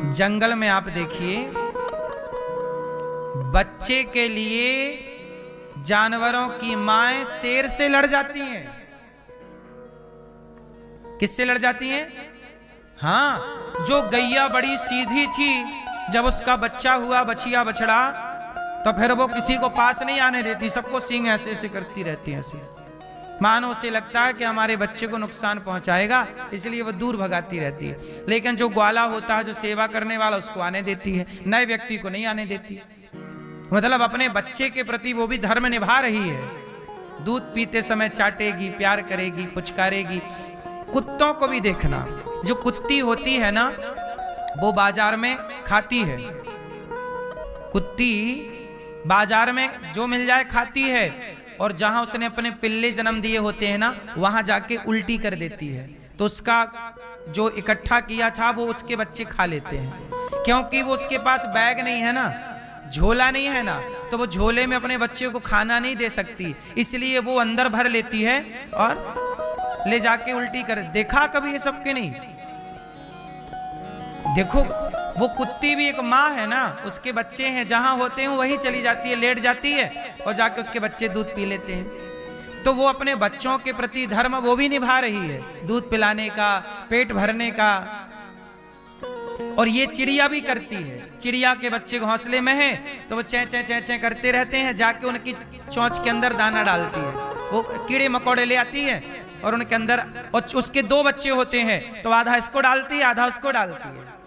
जंगल में आप देखिए, बच्चे के लिए जानवरों की माएं शेर से लड़ जाती हैं। किससे लड़ जाती हैं? हाँ, जो गैया बड़ी सीधी थी, जब उसका बच्चा हुआ, बछिया बछड़ा, तो फिर वो किसी को पास नहीं आने देती, सबको सींग ऐसे ऐसे करती रहती है। ऐसे मानो उसे लगता है कि हमारे बच्चे को नुकसान पहुंचाएगा, इसलिए वो दूर भगाती रहती है। लेकिन जो ग्वाला होता है, जो सेवा करने वाला, उसको आने देती है, नए व्यक्ति को नहीं आने देती। मतलब अपने बच्चे के प्रति वो भी धर्म निभा रही है। दूध पीते समय चाटेगी, प्यार करेगी, पुचकारेगी। कुत्तों को भी देखना, जो कुत्ती होती है ना, वो बाजार में खाती है। कुत्ती बाजार में जो मिल जाए खाती है, और जहां उसने अपने पिल्ले जन्म दिए होते हैं ना, वहां जाके उल्टी कर देती है। तो उसका जो इकट्ठा किया था वो उसके बच्चे खा लेते हैं, क्योंकि वो उसके पास बैग नहीं है ना, झोला नहीं है ना, तो वो झोले में अपने बच्चे को खाना नहीं दे सकती, इसलिए वो अंदर भर लेती है और ले जाके उल्टी कर। देखा कभी ये सब के नहीं? देखो, वो कुत्ती भी एक माँ है ना, उसके बच्चे हैं, जहां होते हैं वही चली जाती है, लेट जाती है और जाके उसके बच्चे दूध पी लेते हैं। तो वो अपने बच्चों के प्रति धर्म वो भी निभा रही है, दूध पिलाने का, पेट भरने का। और ये चिड़िया भी करती है। चिड़िया के बच्चे घोंसले में हैं तो वो चैं चैं चैं चैं करते रहते हैं, जाके उनकी चोंच के अंदर दाना डालती है। वो कीड़े मकोड़े ले आती है और उनके अंदर, और उसके दो बच्चे होते हैं तो आधा इसको डालती है, आधा उसको डालती है।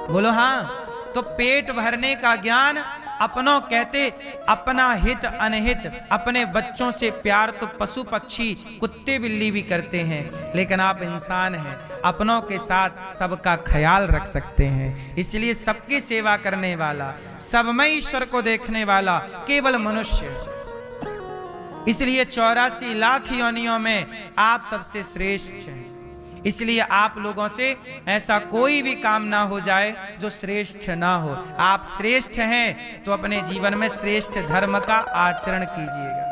बोलो हाँ। तो पेट भरने का ज्ञान अपनों कहते, अपना हित अनहित, अपने बच्चों से प्यार तो पशु पक्षी कुत्ते बिल्ली भी करते हैं, लेकिन आप इंसान हैं, अपनों के साथ सबका ख्याल रख सकते हैं। इसलिए सबकी सेवा करने वाला, सब में ईश्वर को देखने वाला केवल मनुष्य। इसलिए 84 लाख योनियों में आप सबसे श्रेष्ठ हैं। इसलिए आप लोगों से ऐसा कोई भी काम ना हो जाए जो श्रेष्ठ ना हो। आप श्रेष्ठ हैं तो अपने जीवन में श्रेष्ठ धर्म का आचरण कीजिएगा।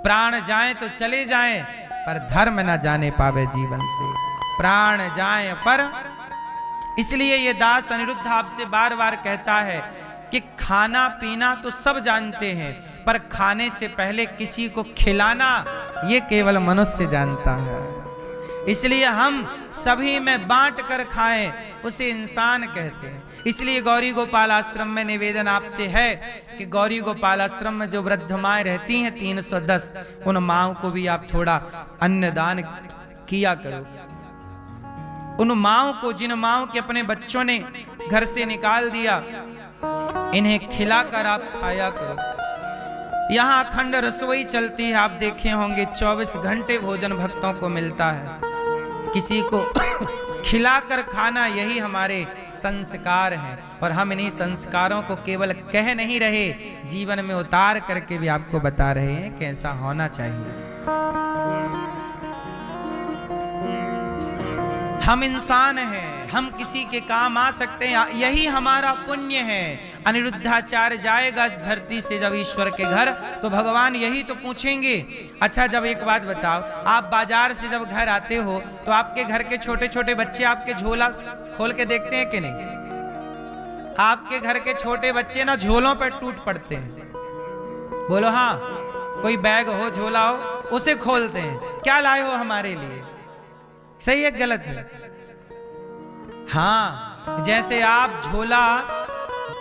प्राण जाएं तो चले जाएं, पर धर्म ना जाने पावे जीवन से। प्राण जाएं पर, इसलिए ये दास अनिरुद्ध आपसे बार बार कहता है कि खाना पीना तो सब जानते हैं, पर खाने से पहले किसी को खिलाना ये केवल मनुष्य जानता है। इसलिए हम सभी में बांट कर खाएं, उसे इंसान कहते हैं। इसलिए गौरी गोपाल आश्रम में निवेदन आपसे है कि गौरी गोपाल आश्रम में जो वृद्ध माएं रहती हैं 310, उन माओं को भी आप थोड़ा अन्नदान किया करो। उन माओं को, जिन माओं के अपने बच्चों ने घर से निकाल दिया, इन्हें खिलाकर आप खाया करो। यहाँ अखंड रसोई चलती है, आप देखे होंगे 24 घंटे भोजन भक्तों को मिलता है। किसी को खिलाकर खाना, यही हमारे संस्कार हैं। और हम इन्हीं संस्कारों को केवल कह नहीं रहे, जीवन में उतार करके भी आपको बता रहे हैं कैसा होना चाहिए। हम इंसान हैं, हम किसी के काम आ सकते हैं, यही हमारा पुण्य है। अनिरुद्धाचार्य जाएगा इस धरती से जब ईश्वर के घर, तो भगवान यही तो पूछेंगे। अच्छा, जब एक बात बताओ, आप बाजार से जब घर आते हो तो आपके घर के छोटे छोटे बच्चे आपके झोला खोल के देखते हैं कि नहीं? आपके घर के छोटे बच्चे ना झोलों पर टूट पड़ते हैं। बोलो हाँ। कोई बैग हो, झोला हो, उसे खोलते हैं, क्या लाए हो हमारे लिए? सही है गलत है? हाँ, जैसे आप झोला,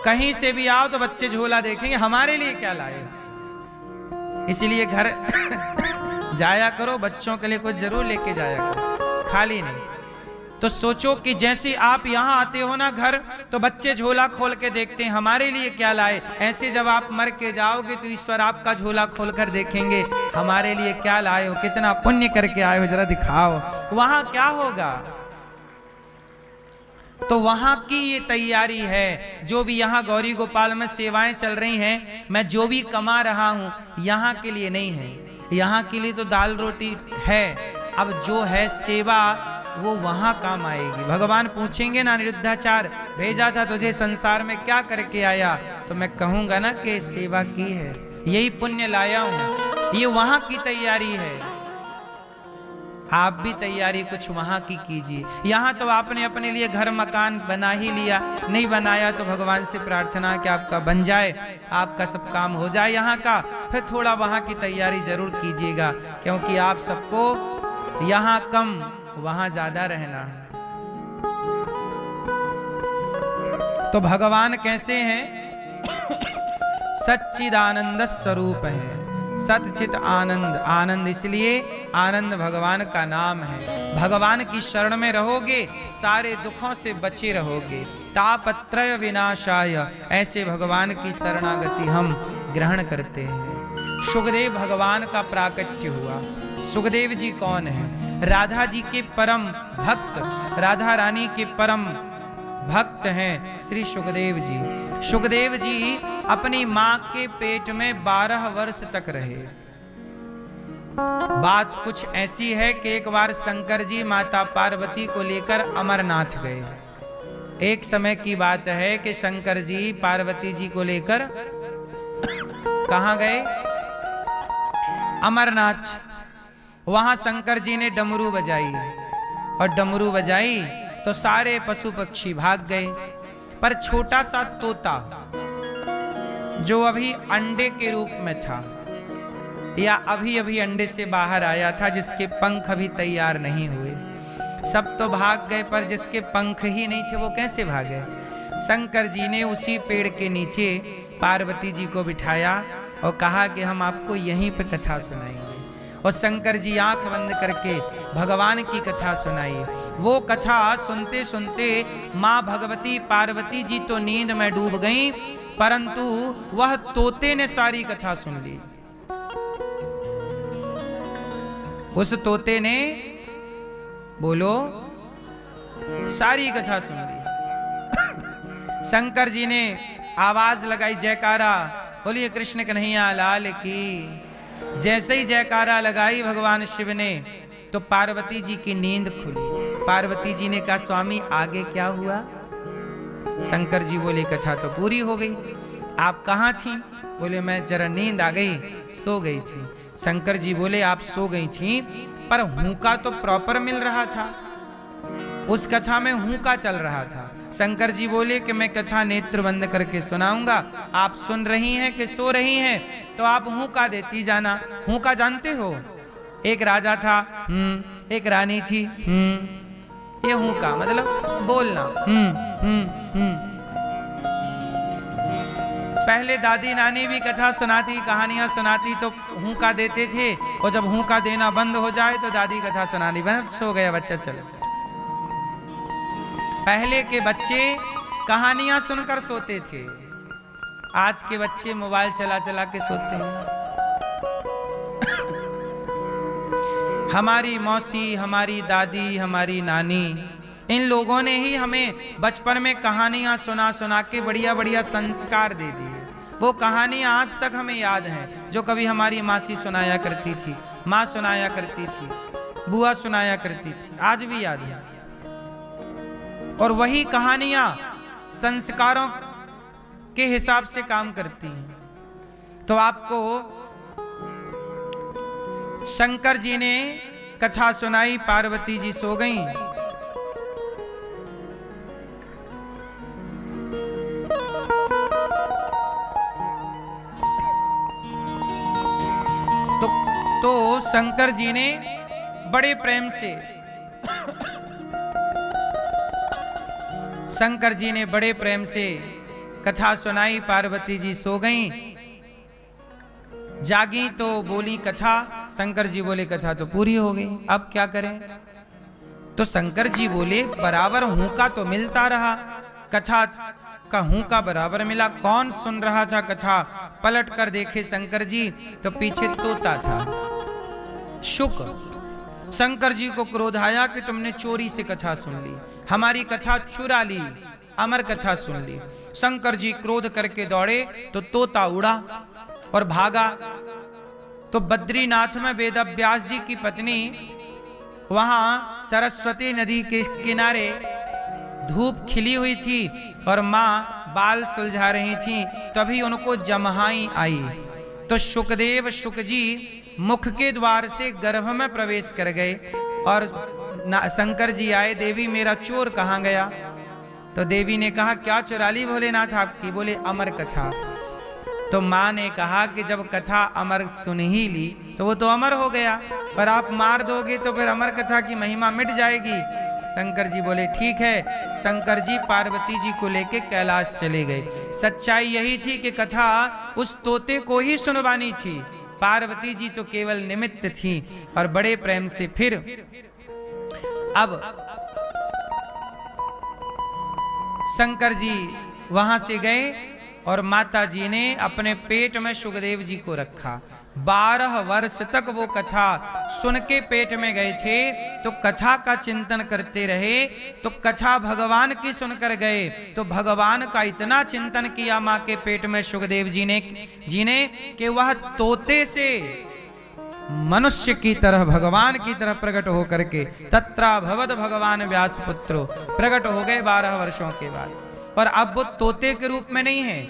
कहीं से भी आओ तो बच्चे झोला देखेंगे हमारे लिए क्या लाए। इसलिए घर जाया करो, बच्चों के लिए कुछ जरूर लेके जाया करो, खाली नहीं। तो सोचो कि जैसे आप यहाँ आते हो ना घर, तो बच्चे झोला खोल के देखते हैं हमारे लिए क्या लाए। ऐसे जब आप मर के जाओगे तो ईश्वर आपका झोला खोलकर देखेंगे, हमारे लिए क्या लाए हो, कितना पुण्य करके आए हो, जरा दिखाओ। वहां क्या होगा? तो वहां की ये तैयारी है। जो भी यहाँ गौरी गोपाल में सेवाएं चल रही हैं, मैं जो भी कमा रहा हूं यहाँ के लिए नहीं है, यहाँ के लिए तो दाल रोटी है। अब जो है सेवा वो वहां काम आएगी। भगवान पूछेंगे ना, अनिरुद्धाचार्य भेजा था तुझे संसार में, क्या करके आया? तो मैं कहूंगा ना कि सेवा की है, यही पुण्य लाया हूं। ये वहां की तैयारी है। आप भी तैयारी कुछ वहां की कीजिए। यहाँ तो आपने अपने लिए घर मकान बना ही लिया, नहीं बनाया तो भगवान से प्रार्थना कि आपका बन जाए, आपका सब काम हो जाए यहाँ का, फिर थोड़ा वहां की तैयारी जरूर कीजिएगा, क्योंकि आप सबको यहाँ कम वहां ज्यादा रहना है। तो भगवान कैसे हैं? सच्चिदानंद स्वरूप है, सतचित आनंद। आनंद इसलिए आनंद भगवान का नाम है। भगवान की शरण में रहोगे सारे दुखों से बचे रहोगे। तापत्रय विनाशाय, ऐसे भगवान की शरणागति हम ग्रहण करते हैं। सुखदेव भगवान का प्राकट्य हुआ। सुखदेव जी कौन है? राधा जी के परम भक्त, राधा रानी के परम भक्त हैं श्री सुखदेव जी। सुखदेव जी अपनी मां के पेट में 12 वर्ष तक रहे। बात कुछ ऐसी है कि एक बार शंकर जी माता पार्वती को लेकर अमरनाथ गए। एक समय की बात है कि शंकर जी पार्वती जी को लेकर कहां गए? अमरनाथ। वहां शंकर जी ने डमरू बजाई, और डमरू बजाई तो सारे पशु पक्षी भाग गए, पर छोटा सा तोता जो अभी अंडे के रूप में था, या अभी अभी अंडे से बाहर आया था, जिसके पंख अभी तैयार नहीं हुए, सब तो भाग गए, पर जिसके पंख ही नहीं थे वो कैसे भागे? शंकर जी ने उसी पेड़ के नीचे पार्वती जी को बिठाया और कहा कि हम आपको यहीं पे कथा सुनाएंगे। और शंकर जी आंख बंद करके भगवान की कथा सुनाई। वो कथा सुनते सुनते माँ भगवती पार्वती जी तो नींद में डूब गईं, परंतु वह तोते ने सारी कथा सुन ली। उस तोते ने, बोलो, सारी कथा सुन ली। शंकर जी ने आवाज लगाई, जयकारा, बोलिए कृष्ण कन्हैया लाल की। जैसे ही जयकारा लगाई भगवान शिव ने, तो पार्वती जी की नींद खुली। पार्वती जी ने कहा, स्वामी आगे क्या हुआ? शंकर जी बोले, कथा तो पूरी हो गई, आप कहाँ थी? बोले, मैं जरा नींद आ गई, सो गई थी। शंकर जी बोले, आप सो गई थी, पर हुंका तो प्रॉपर मिल रहा था, उस कथा में हुंका चल रहा था। शंकर जी बोले कि मैं कथा नेत्र बंद करके सुनाऊंगा, आप सुन रही हैं कि सो रही हैं, तो आप हुंका देती जाना। हुंका जानते हो? एक राजा था, एक रानी थी, ये हुंका मतलब बोलना। पहले दादी नानी भी कथा सुनाती, कहानियां सुनाती तो हुंका देते थे, और जब हुंका देना बंद हो जाए तो दादी कथा सुनानी बंद, सो गया बच्चा, चलो। पहले के बच्चे कहानियां सुनकर सोते थे, आज के बच्चे मोबाइल चला चला के सोते हैं। हमारी मौसी, हमारी दादी, हमारी नानी, इन लोगों ने ही हमें बचपन में कहानियां सुना सुना के बढ़िया बढ़िया संस्कार दे दिए। वो कहानियां आज तक हमें याद हैं, जो कभी हमारी मासी सुनाया करती थी, माँ सुनाया करती थी, बुआ सुनाया करती थी, आज भी याद है। और वही कहानियां संस्कारों के हिसाब से काम करती हैं। तो आपको शंकर जी ने कथा सुनाई, पार्वती जी सो गईं। तो शंकर जी ने बड़े प्रेम से शंकर जी ने बड़े प्रेम से कथा सुनाई। पार्वती जी सो गईं, जागी तो बोली कथा। शंकर जी बोले कथा तो पूरी हो गई, अब क्या करें? तो शंकर जी बोले बराबर हुंका तो मिलता रहा, कथा का हुंका बराबर मिला। कौन सुन रहा था कथा? पलट कर देखे शंकर जी तो पीछे तोता था, शुक। शंकर जी को क्रोध आया कि तुमने चोरी से कथा सुन ली, हमारी कथा चुरा ली, अमर कथा सुन ली। शंकर जी क्रोध करके दौड़े तो तोता उड़ा और भागा। तो बद्रीनाथ में वेदव्यास जी की पत्नी वहां सरस्वती नदी के किनारे धूप खिली हुई थी और मां बाल सुलझा रही थी, तभी उनको जमहाई आई। तो शुकदेव शुक जी मुख के द्वार से गर्भ में प्रवेश कर गए। और शंकर जी आए, देवी मेरा चोर कहाँ गया? तो देवी ने कहा क्या चुरा ली भोलेनाथ आपकी? बोले अमर कथा। तो माँ ने कहा कि जब कथा अमर सुन ही ली तो वो तो अमर हो गया, पर आप मार दोगे तो फिर अमर कथा की महिमा मिट जाएगी। शंकर जी बोले ठीक है। शंकर जी पार्वती जी को लेके कैलाश चले गए। सच्चाई यही थी कि कथा उस तोते को ही सुनवानी थी, पार्वती जी तो केवल निमित्त थी। और बड़े प्रेम से फिर अब शंकर जी वहां से गए और माता जी ने अपने पेट में सुखदेव जी को रखा। 12 वर्ष तक वो कथा सुन के पेट में गए थे, तो कथा का चिंतन करते रहे। तो कथा भगवान की सुनकर गए तो भगवान का इतना चिंतन किया माँ के पेट में सुखदेव जी ने कि वह तोते से मनुष्य की तरह, भगवान की तरह प्रकट होकर के तत्रा भवद भगवान व्यास पुत्रो प्रकट हो गए 12 वर्षों के बाद। और अब वो तोते के रूप में नहीं है,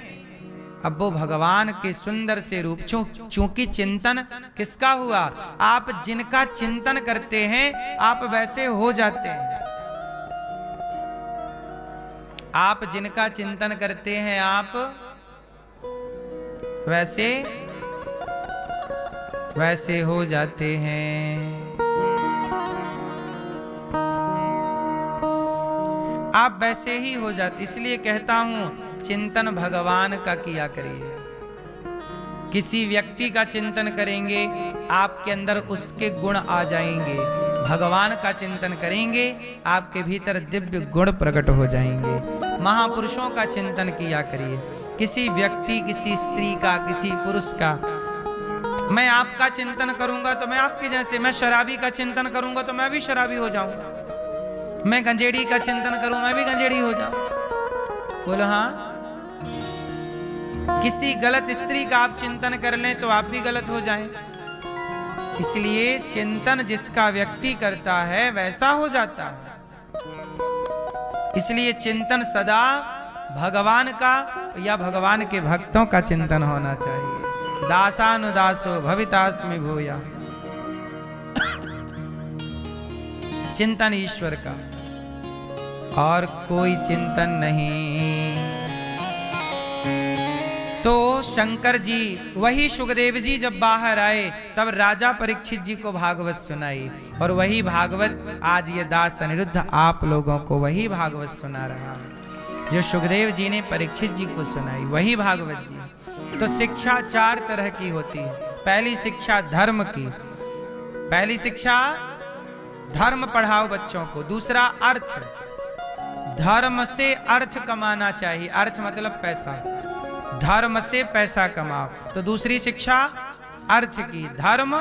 अब वो भगवान के सुंदर से रूप, चूंकि चिंतन किसका हुआ? आप जिनका चिंतन करते हैं आप वैसे हो जाते हैं। आप जिनका चिंतन करते हैं आप वैसे हो जाते हैं। आप वैसे ही हो जाते। इसलिए कहता हूं चिंतन भगवान का किया करिए। किसी व्यक्ति का चिंतन करेंगे आपके अंदर उसके गुण आ जाएंगे, भगवान का चिंतन करेंगे आपके भीतर दिव्य गुण प्रकट हो जाएंगे। महापुरुषों का चिंतन किया करिए। किसी व्यक्ति, किसी स्त्री का, किसी पुरुष का। मैं आपका चिंतन करूंगा तो मैं आपके जैसे, मैं शराबी का चिंतन करूंगा तो मैं भी शराबी हो जाऊंगा, मैं गंजेड़ी का चिंतन करूं मैं भी गंजेड़ी हो जाऊं। बोलो हाँ। किसी गलत स्त्री का आप चिंतन कर लें तो आप भी गलत हो जाएं। इसलिए चिंतन जिसका व्यक्ति करता है वैसा हो जाता है। इसलिए चिंतन सदा भगवान का या भगवान के भक्तों का चिंतन होना चाहिए। दासानुदासो भवितास्मि भूया, चिंतन ईश्वर का और कोई चिंतन नहीं। तो शंकर जी, वही सुखदेव जी जब बाहर आए तब राजा परीक्षित जी को भागवत सुनाई, और वही भागवत आज ये दास अनिरुद्ध आप लोगों को वही भागवत सुना रहा है जो सुखदेव जी ने परीक्षित जी को सुनाई, वही भागवत जी। तो शिक्षा 4 तरह की होती है। पहली शिक्षा धर्म की, पहली शिक्षा धर्म पढ़ाओ बच्चों को। दूसरा अर्थ, धर्म से अर्थ कमाना चाहिए। अर्थ मतलब पैसा, धर्म से पैसा कमाओ। तो दूसरी शिक्षा अर्थ की, धर्म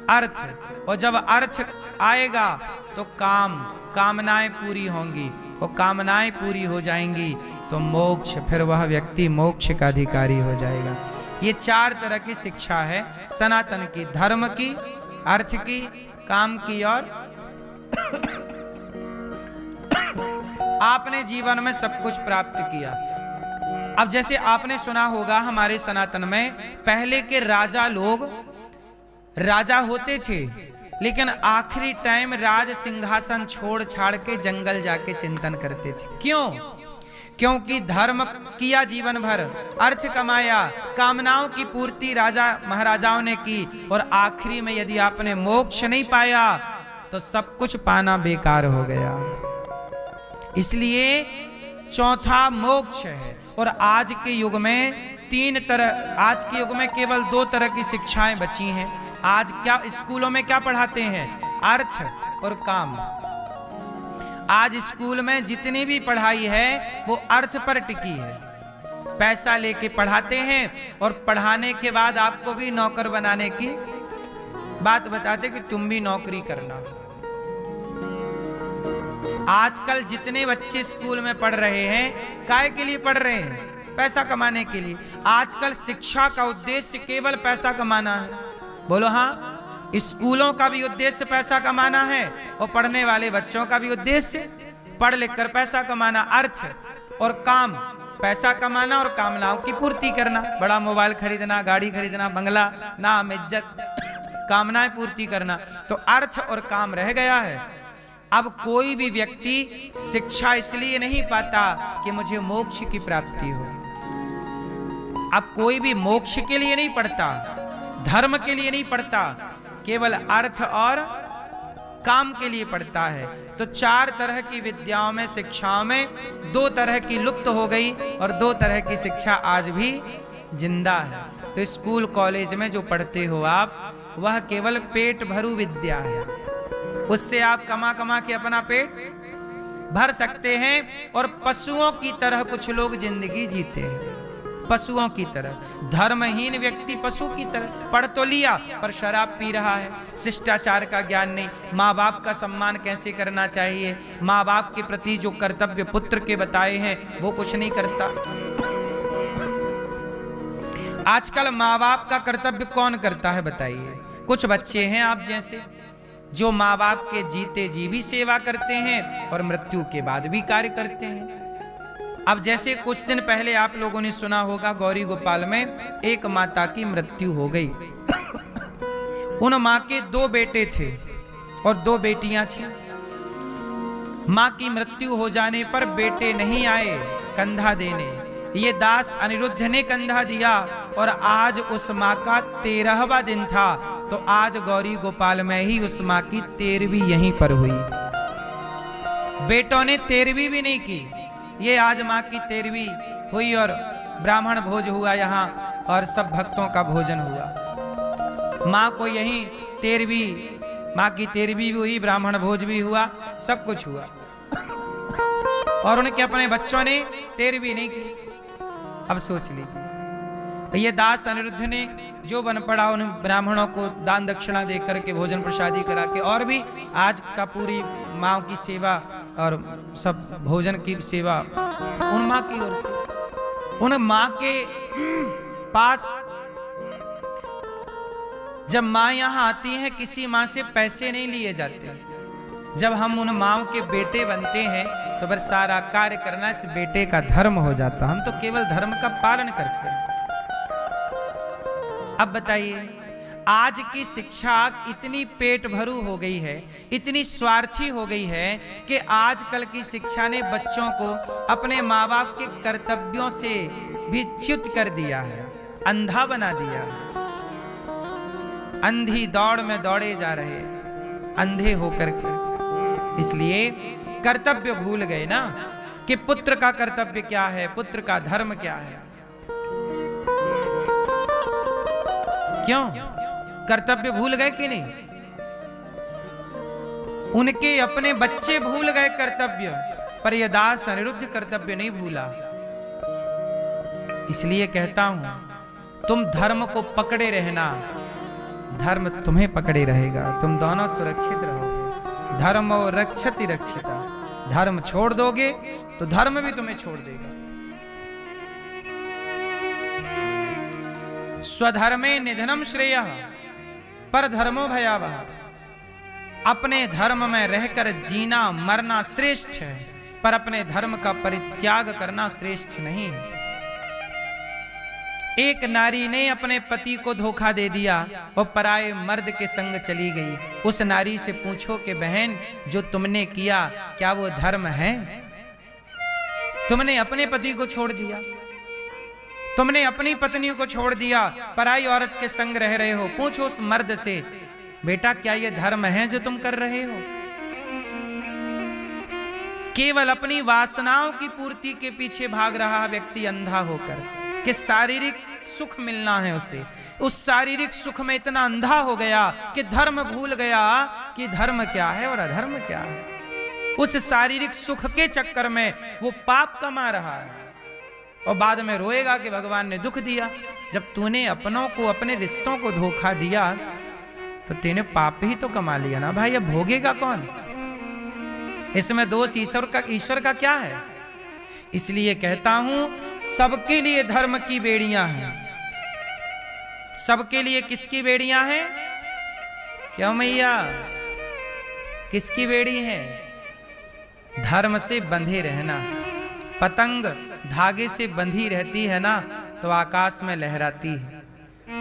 अर्थ। और जब अर्थ आएगा तो कामनाएं पूरी होंगी, और कामनाएं पूरी हो जाएंगी तो मोक्ष, फिर वह व्यक्ति मोक्ष का अधिकारी हो जाएगा। ये 4 तरह की शिक्षा है सनातन की, धर्म की, अर्थ की, काम की और आपने जीवन में सब कुछ प्राप्त किया। अब जैसे आपने सुना होगा हमारे सनातन में पहले के राजा लोग राजा होते थे, लेकिन आखिरी टाइम राज सिंहासन छोड़ छाड़ के जंगल जाके चिंतन करते थे। क्यों? क्योंकि धर्म किया जीवन भर, अर्थ कमाया, कामनाओं की पूर्ति राजा महाराजाओं ने की, और आखिरी में यदि आपने मोक्ष नहीं पाया तो सब कुछ पाना बेकार हो गया। इसलिए चौथा मोक्ष है। और आज के युग में 3 तरह, आज के युग में केवल 2 तरह की शिक्षाएं बची हैं। आज क्या स्कूलों में क्या पढ़ाते हैं? अर्थ और काम। आज स्कूल में जितनी भी पढ़ाई है वो अर्थ पर टिकी है। पैसा लेके पढ़ाते हैं और पढ़ाने के बाद आपको भी नौकर बनाने की बात बताते कि तुम भी नौकरी करना। आजकल जितने बच्चे स्कूल में पढ़ रहे हैं, काहे के लिए पढ़ रहे हैं? पैसा कमाने के लिए। आजकल शिक्षा का उद्देश्य केवल पैसा कमाना है। बोलो हाँ। स्कूलों का भी उद्देश्य पैसा कमाना है, और पढ़ने वाले बच्चों का भी उद्देश्य पढ़ लिख कर पैसा कमाना। अर्थ और काम, पैसा कमाना और कामनाओं की पूर्ति करना। बड़ा मोबाइल खरीदना, गाड़ी खरीदना, बंगला, नाम, इज्जत, कामनाएं पूर्ति करना, तो अर्थ और काम रह गया है। अब कोई भी व्यक्ति शिक्षा इसलिए नहीं पाता कि मुझे मोक्ष की प्राप्ति हो। अब कोई भी मोक्ष के लिए नहीं पढ़ता, धर्म के लिए नहीं पढ़ता, केवल अर्थ और काम के लिए पढ़ता है। तो 4 तरह की विद्याओं में, शिक्षाओं में 2 तरह की लुप्त हो गई और 2 तरह की शिक्षा आज भी जिंदा है। तो स्कूल कॉलेज में जो पढ़ते हो आप, वह केवल पेट भरू विद्या है। उससे आप कमा कमा के अपना पेट भर सकते हैं और पशुओं की तरह कुछ लोग जिंदगी जीते हैं, पशुओं की तरह। धर्महीन व्यक्ति पशु की तरह, पढ़ तो लिया पर शराब पी रहा है, शिष्टाचार का ज्ञान नहीं, माँ बाप का सम्मान कैसे करना चाहिए, माँ बाप के प्रति जो कर्तव्य पुत्र के बताए हैं वो कुछ नहीं करता। आजकल माँ बाप का कर्तव्य कौन करता है बताइए? कुछ बच्चे हैं आप जैसे जो माँ बाप के जीते जी भी सेवा करते हैं और मृत्यु के बाद भी कार्य करते हैं। अब जैसे कुछ दिन पहले आप लोगों ने सुना होगा, गौरी गोपाल में एक माता की मृत्यु हो गई। उन माँ के 2 बेटे थे और 2 बेटियां थी। माँ की मृत्यु हो जाने पर बेटे नहीं आए कंधा देने, ये दास अनिरुद्ध ने कंधा दिया और आज उस माँ का 13वां दिन था। तो आज गौरी गोपाल में ही उस माँ की 13वीं यहीं पर हुई। बेटों ने 13वीं भी नहीं की, ये आज माँ की 13वीं हुई और ब्राह्मण भोज हुआ यहाँ और सब भक्तों का भोजन हुआ। माँ को यहीं 13वीं, माँ की 13वीं भी हुई, ब्राह्मण भोज भी हुआ, सब कुछ हुआ और उनके अपने बच्चों ने 13वीं नहीं की। अब सोच लीजिए, ये दास अनिरुद्ध ने जो बन पड़ा उन ब्राह्मणों को दान दक्षिणा दे करके भोजन प्रसादी करा के, और भी आज का पूरी माँ की सेवा और सब भोजन की सेवा उन माँ की ओर से। उन माँ के पास जब माँ यहाँ आती है, किसी माँ से पैसे नहीं लिए जाते। जब हम उन माँ के बेटे बनते हैं तो फिर सारा कार्य करना इस बेटे का धर्म हो जाता। हम तो केवल धर्म का पालन करते हैं। अब बताइए, आज की शिक्षा इतनी पेट भरू हो गई है, इतनी स्वार्थी हो गई है कि आजकल की शिक्षा ने बच्चों को अपने माँ बाप के कर्तव्यों से भी च्युत कर दिया है, अंधा बना दिया है। अंधी दौड़ में दौड़े जा रहे, अंधे होकर के। इसलिए कर्तव्य भूल गए ना कि पुत्र का कर्तव्य क्या है, पुत्र का धर्म क्या है। क्यों कर्तव्य भूल गए कि नहीं? उनके अपने बच्चे भूल गए कर्तव्य, पर यह दास अनिरुद्ध कर्तव्य नहीं भूला। इसलिए कहता हूं, तुम धर्म को पकड़े रहना, धर्म तुम्हें पकड़े रहेगा, तुम दोनों सुरक्षित रहोगे। धर्म और रक्षति रक्षिता, धर्म छोड़ दोगे तो धर्म भी तुम्हें छोड़ देगा। स्वधर्मे निधनम श्रेयः पर धर्मो भयावह। अपने धर्म में रहकर जीना मरना श्रेष्ठ है, पर अपने धर्म का परित्याग करना श्रेष्ठ नहीं है। एक नारी ने अपने पति को धोखा दे दिया और पराये मर्द के संग चली गई। उस नारी से पूछो कि बहन, जो तुमने किया क्या वो धर्म है? तुमने अपने पति को छोड़ दिया, तुमने अपनी पत्नी को छोड़ दिया, पराई औरत के संग रह रहे हो। पूछो उस मर्द से, बेटा क्या ये धर्म है जो तुम कर रहे हो? केवल अपनी वासनाओं की पूर्ति के पीछे भाग रहा व्यक्ति अंधा होकर कि शारीरिक सुख मिलना है उसे, उस शारीरिक सुख में इतना अंधा हो गया कि धर्म भूल गया कि धर्म क्या है और अधर्म क्या है। उस शारीरिक सुख के चक्कर में वो पाप कमा रहा है और बाद में रोएगा कि भगवान ने दुख दिया। जब तूने अपनों को, अपने रिश्तों को धोखा दिया तो तेने पाप ही तो कमा लिया ना भाई। अब भोगेगा कौन? इसमें दोष ईश्वर का क्या है? इसलिए कहता हूं, सबके लिए धर्म की बेड़ियां हैं। सबके लिए किसकी बेड़ियां हैं? क्यों मैया, किसकी बेड़ी है? धर्म से बंधे रहना। पतंग धागे से बंधी रहती है ना तो आकाश में लहराती है,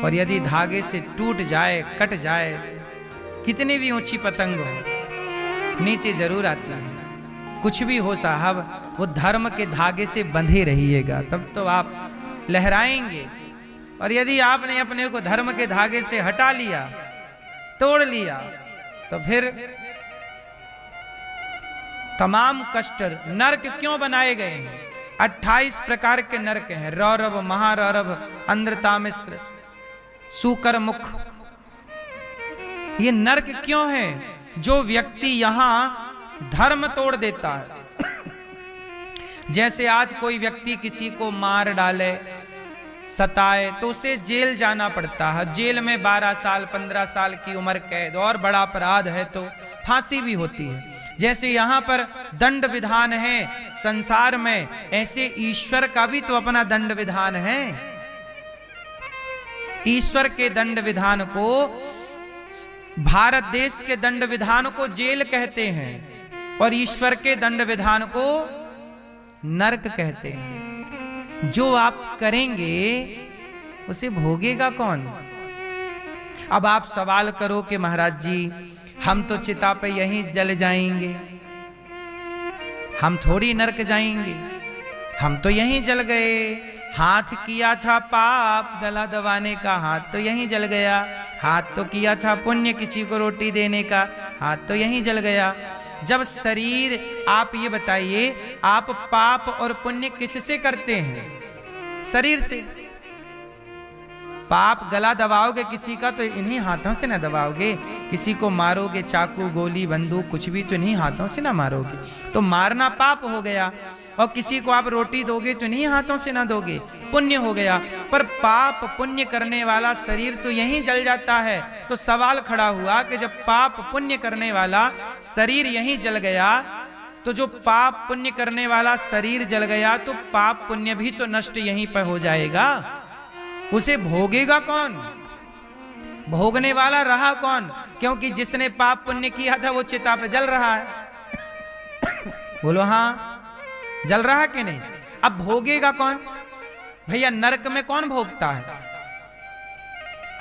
और यदि धागे से टूट जाए, कट जाए, कितनी भी ऊंची पतंग हो नीचे जरूर आती है। कुछ भी हो साहब, वो धर्म के धागे से बंधे रहिएगा, तब तो आप लहराएंगे। और यदि आपने अपने को धर्म के धागे से हटा लिया, तोड़ लिया, तो फिर तमाम कष्ट, नरक क्यों बनाए गए हैं? 28 प्रकार के नरक हैं। रौरव, महारौरव, अंधतामिश्र, सूकर मुख। ये नरक क्यों है? जो व्यक्ति यहां धर्म तोड़ देता है। जैसे आज कोई व्यक्ति किसी को मार डाले, सताए, तो उसे जेल जाना पड़ता है। जेल में 12 साल 15 साल की उम्र कैद, और बड़ा अपराध है तो फांसी भी होती है। जैसे यहाँ पर दंड विधान है संसार में, ऐसे ईश्वर का भी तो अपना दंड विधान है। ईश्वर के दंड विधान को, भारत देश के दंड विधान को जेल कहते हैं, और ईश्वर के दंड विधान को नरक कहते हैं। जो आप करेंगे उसे भोगेगा कौन? अब आप सवाल करो कि महाराज जी हम तो चिता पे यहीं जल जाएंगे, हम थोड़ी नरक जाएंगे, हम तो यहीं जल गए। हाथ किया था पाप, गला दबाने का, हाथ तो यहीं जल गया। हाथ तो किया था पुण्य, किसी को रोटी देने का, हाथ तो यहीं जल गया। जब शरीर, आप ये बताइए, आप पाप और पुण्य किससे करते हैं? शरीर से। पाप गला दबाओगे किसी का तो इन्हीं हाथों से ना दबाओगे। किसी को मारोगे, चाकू, गोली, बंदूक, कुछ भी तो इन्हीं हाथों से ना मारोगे, तो मारना पाप हो गया। और किसी को आप रोटी दोगे तो इन्हीं हाथों से ना दोगे, पुण्य हो गया। पर पाप पुण्य करने वाला शरीर तो यहीं जल जाता है। तो सवाल खड़ा हुआ कि जब पाप पुण्य करने वाला शरीर यहीं जल गया, तो जो पाप पुण्य करने वाला शरीर जल गया, तो पाप पुण्य भी तो नष्ट यहीं पर हो जाएगा। उसे भोगेगा कौन? भोगने वाला रहा कौन? क्योंकि जिसने पाप पुण्य किया था वो चिता पे जल रहा है। बोलो हाँ, जल रहा कि नहीं? अब भोगेगा कौन? भैया नरक में कौन भोगता है?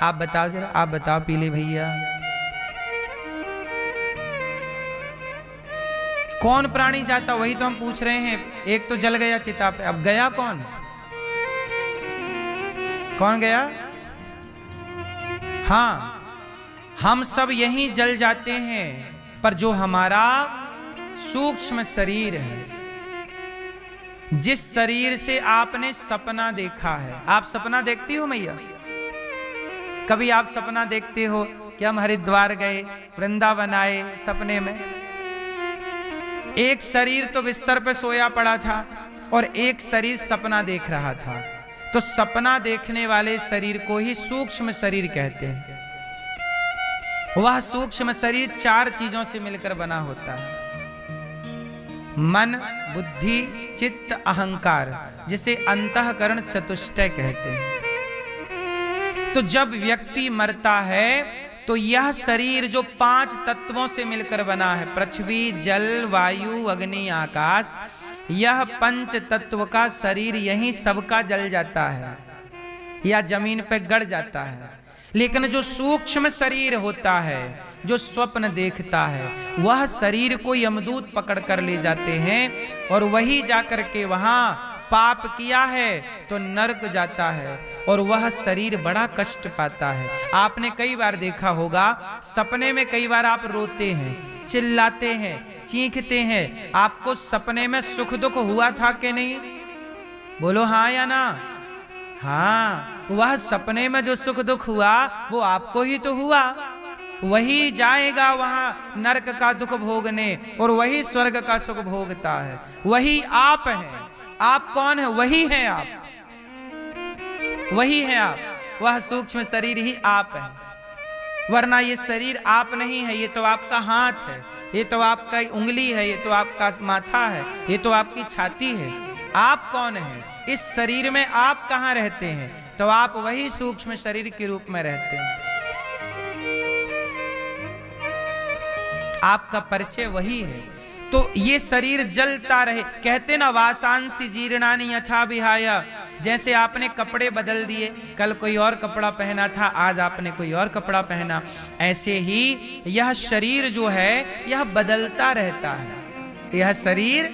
आप बताओ जरा, आप बताओ पीले भैया, कौन प्राणी जाता? वही तो हम पूछ रहे हैं। एक तो जल गया चिता पे, अब गया कौन? कौन गया? हाँ, हम सब यहीं जल जाते हैं, पर जो हमारा सूक्ष्म शरीर है, जिस शरीर से आपने सपना देखा है। आप सपना देखती हो मैया? कभी आप सपना देखते हो कि हम हरिद्वार गए, वृंदावन आए? सपने में एक शरीर तो बिस्तर पे सोया पड़ा था और एक शरीर सपना देख रहा था। तो सपना देखने वाले शरीर को ही सूक्ष्म शरीर कहते हैं। वह सूक्ष्म शरीर 4 चीजों से मिलकर बना होता है: मन, बुद्धि, चित्त, अहंकार, जिसे अंतःकरण चतुष्टय कहते हैं। तो जब व्यक्ति मरता है तो यह शरीर जो 5 तत्वों से मिलकर बना है, पृथ्वी, जल, वायु, अग्नि, आकाश, यह 5 तत्व का शरीर यहीं सबका जल जाता है या जमीन पर गड़ जाता है। लेकिन जो सूक्ष्म शरीर होता है, जो स्वप्न देखता है, वह शरीर को यमदूत पकड़ कर ले जाते हैं और वही जाकर के वहां पाप किया है तो नरक जाता है और वह शरीर बड़ा कष्ट पाता है। आपने कई बार देखा होगा, सपने में कई बार आप रोते हैं, चिल्लाते हैं, चीखते हैं। आपको सपने में सुख दुख हुआ था कि नहीं? बोलो हाँ या ना? हाँ, वह सपने में जो सुख दुख हुआ वो आपको ही तो हुआ। वही जाएगा वहां नरक का दुख भोगने और वही स्वर्ग का सुख भोगता है। वही आप हैं। आप कौन है? वही हैं आप, वही हैं आप। वह सूक्ष्म शरीर ही आप है, वरना ये शरीर आप नहीं है। ये तो आपका हाथ है, ये तो आपका उंगली है, ये तो आपका माथा है, ये तो आपकी छाती है। आप कौन है? इस शरीर में आप कहाँ रहते हैं? तो आप वही सूक्ष्म शरीर के रूप में रहते हैं। आपका परिचय वही है। तो ये शरीर जलता रहे। कहते ना, वासांसी जीर्णानि यथा विहाय जैसे आपने कपड़े बदल दिए, कल कोई और कपड़ा पहना था, आज आपने कोई और कपड़ा पहना, ऐसे ही यह शरीर जो है यह बदलता रहता है। यह शरीर,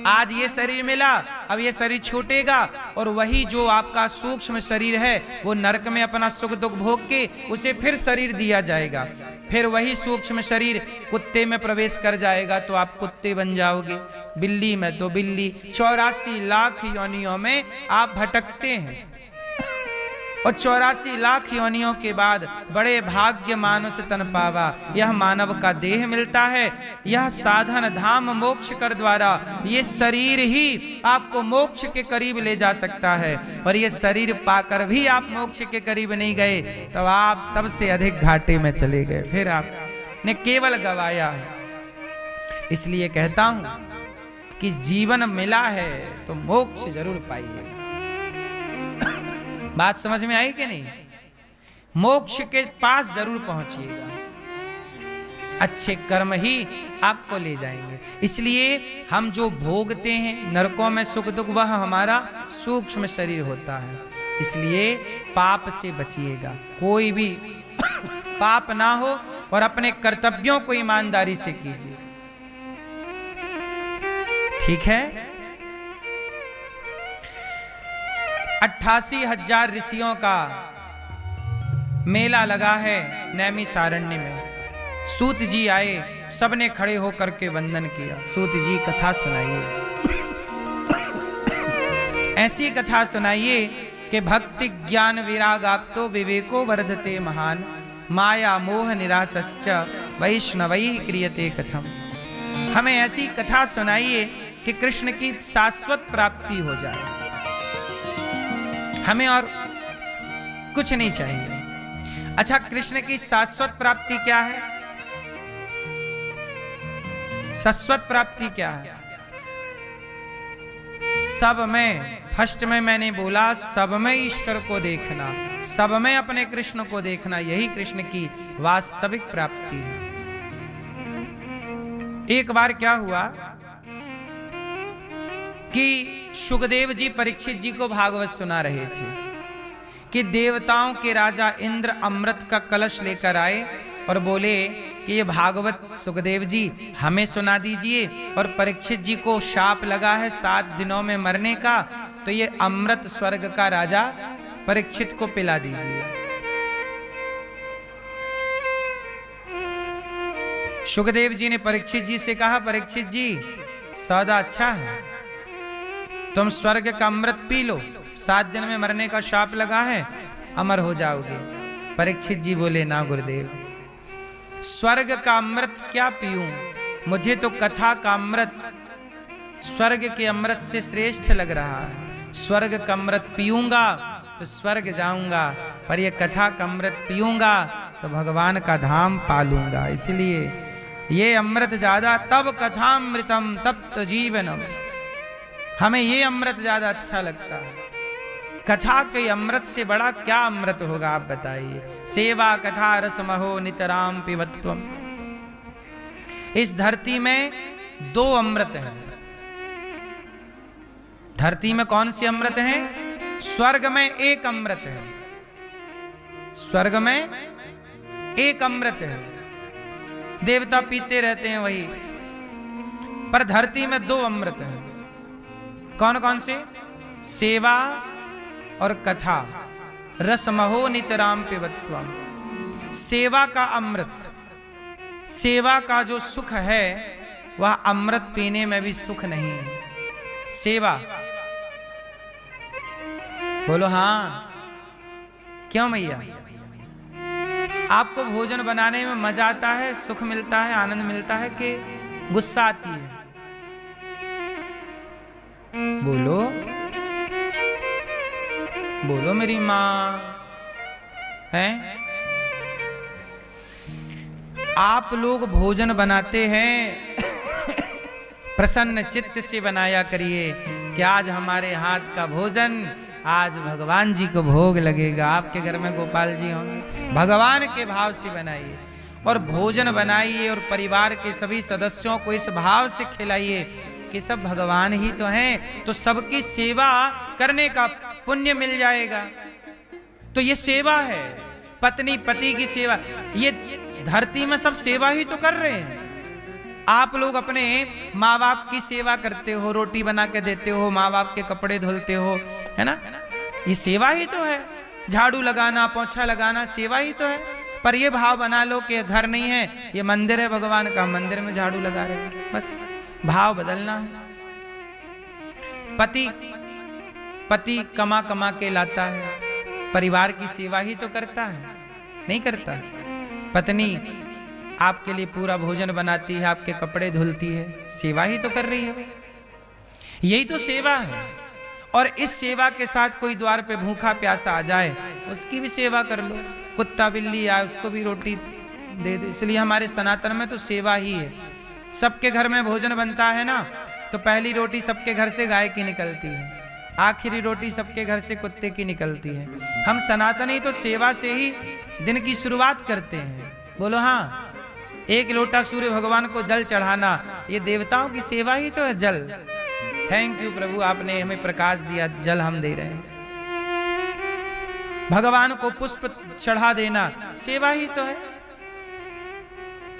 आज ये शरीर मिला, अब ये शरीर छूटेगा, और वही जो आपका सूक्ष्म शरीर है वो नरक में अपना सुख दुख भोग के उसे फिर शरीर दिया जाएगा। फिर वही सूक्ष्म शरीर कुत्ते में प्रवेश कर जाएगा तो आप कुत्ते बन जाओगे, बिल्ली में तो बिल्ली। 84 लाख योनियों में आप भटकते हैं, और 84 लाख योनियों के बाद बड़े भाग्य मानुष तन पावा, यह मानव का देह मिलता है। यह साधन धाम मोक्ष कर द्वारा ये शरीर ही आपको मोक्ष के करीब ले जा सकता है, और ये शरीर पाकर भी आप मोक्ष के करीब नहीं गए तो आप सबसे अधिक घाटे में चले गए, फिर आपने केवल गवाया है। इसलिए कहता हूं कि जीवन मिला है तो मोक्ष जरूर पाइए। बात समझ में आई कि नहीं? मोक्ष के पास जरूर पहुंचिएगा, अच्छे कर्म ही आपको ले जाएंगे। इसलिए हम जो भोगते हैं नरकों में सुख दुख, वह हमारा सूक्ष्म शरीर होता है। इसलिए पाप से बचिएगा, कोई भी पाप ना हो, और अपने कर्तव्यों को ईमानदारी से कीजिए, ठीक है? 88,000 ऋषियों का मेला लगा है नैमिषारण्य में। सूत जी आए, सबने खड़े होकर के वंदन किया। सूत जी कथा सुनाइए, ऐसी कथा सुनाइए कि भक्ति ज्ञान विराग आप्तो विवेको वर्धते महान, माया मोह निरासश्च वैष्णवैः क्रियते कथम। हमें ऐसी कथा सुनाइए कि कृष्ण की शाश्वत प्राप्ति हो जाए, हमें और कुछ नहीं चाहिए। अच्छा, कृष्ण की शाश्वत प्राप्ति क्या है? शाश्वत प्राप्ति क्या है? सब में, फर्स्ट में मैंने बोला, सब में ईश्वर को देखना, सब में अपने कृष्ण को देखना, यही कृष्ण की वास्तविक प्राप्ति है। एक बार क्या हुआ कि सुखदेव जी परीक्षित जी को भागवत सुना रहे थे कि देवताओं के राजा इंद्र अमृत का कलश लेकर आए और बोले कि ये भागवत सुखदेव जी हमें सुना दीजिए, और परीक्षित जी को शाप लगा है 7 दिनों में मरने का, तो ये अमृत स्वर्ग का राजा परीक्षित को पिला दीजिए। सुखदेव जी ने परीक्षित जी से कहा, परीक्षित जी सौदा अच्छा है, तुम स्वर्ग का अमृत पी लो, 7 दिन में मरने का शाप लगा है, अमर हो जाओगे। परीक्षित जी बोले, ना गुरुदेव, स्वर्ग का अमृत क्या पीऊं, मुझे तो कथा का अमृत स्वर्ग के अमृत से श्रेष्ठ लग रहा है। स्वर्ग का अमृत पीऊंगा तो स्वर्ग जाऊंगा, पर यह कथा का अमृत पीऊंगा तो भगवान का धाम पालूंगा। इसलिए ये अमृत ज्यादा, तब कथामृतम तप्त जीवनम, हमें ये अमृत ज्यादा अच्छा लगता है। कथा के अमृत से बड़ा क्या अमृत होगा आप बताइए। सेवा कथा रसमहो नितराम पिबत्वम। इस धरती में 2 अमृत हैं। धरती में कौन सी अमृत हैं? स्वर्ग में 1 अमृत है, स्वर्ग में 1 अमृत है, देवता पीते रहते हैं वही, पर धरती में 2 अमृत हैं। कौन कौन से? सेवा और कथा। रसमहो नितराम पिबत्वम। सेवा का अमृत, सेवा का जो सुख है वह अमृत पीने में भी सुख नहीं है। सेवा, बोलो हाँ, क्यों मैया? आपको भोजन बनाने में मजा आता है, सुख मिलता है, आनंद मिलता है कि गुस्सा आती है? बोलो बोलो मेरी माँ है। आप लोग भोजन बनाते हैं प्रसन्न चित्त से बनाया करिए कि आज हमारे हाथ का भोजन आज भगवान जी को भोग लगेगा। आपके घर में गोपाल जी होंगे, भगवान के भाव से बनाइए और भोजन बनाइए और परिवार के सभी सदस्यों को इस भाव से खिलाइए कि सब भगवान ही तो हैं, तो सबकी सेवा करने का पुण्य मिल जाएगा। तो ये सेवा है, पत्नी पति की सेवा। ये धरती में सब सेवा ही तो कर रहे हैं। आप लोग अपने माँ बाप की सेवा करते हो, रोटी बना के देते हो, माँ बाप के कपड़े धुलते हो, है ना, ये सेवा ही तो है। झाड़ू लगाना, पोछा लगाना सेवा ही तो है। पर ये भाव बना लो कि घर नहीं है, ये मंदिर है भगवान का, मंदिर में झाड़ू लगा रहे हैं, बस भाव बदलना है। पति कमा कमा के लाता है, परिवार की सेवा ही तो करता है, नहीं करता। पत्नी आपके लिए पूरा भोजन बनाती है, आपके कपड़े धुलती है, सेवा ही तो कर रही है। यही तो सेवा है। और इस सेवा के साथ कोई द्वार पे भूखा प्यासा आ जाए, उसकी भी सेवा कर लो। कुत्ता बिल्ली आए, उसको भी रोटी दे दो। इसलिए हमारे सनातन में तो सेवा ही है। सबके घर में भोजन बनता है ना, तो पहली रोटी सबके घर से गाय की निकलती है, आखिरी रोटी सबके घर से कुत्ते की निकलती है। हम सनातनी तो सेवा से ही दिन की शुरुआत करते हैं। बोलो हाँ। एक लोटा सूर्य भगवान को जल चढ़ाना, ये देवताओं की सेवा ही तो है। जल, थैंक यू प्रभु, आपने हमें प्रकाश दिया, जल हम दे रहे हैं। भगवान को पुष्प चढ़ा देना सेवा ही तो है।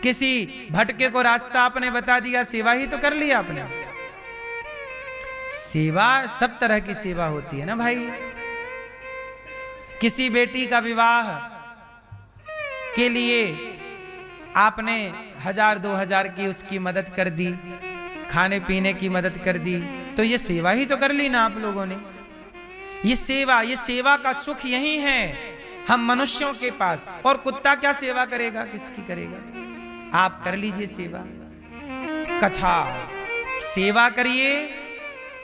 किसी भटके को रास्ता आपने बता दिया, सेवा ही तो कर लिया आपने। सेवा, सब तरह की सेवा होती है ना भाई। किसी बेटी का विवाह के लिए आपने 1000-2000 की उसकी मदद कर दी, खाने पीने की मदद कर दी, तो ये सेवा ही तो कर ली ना आप लोगों ने। ये सेवा का सुख यही है हम मनुष्यों के पास। और कुत्ता क्या सेवा करेगा, किसकी करेगा? आप कर लीजिए सेवा। कथा सेवा करिए,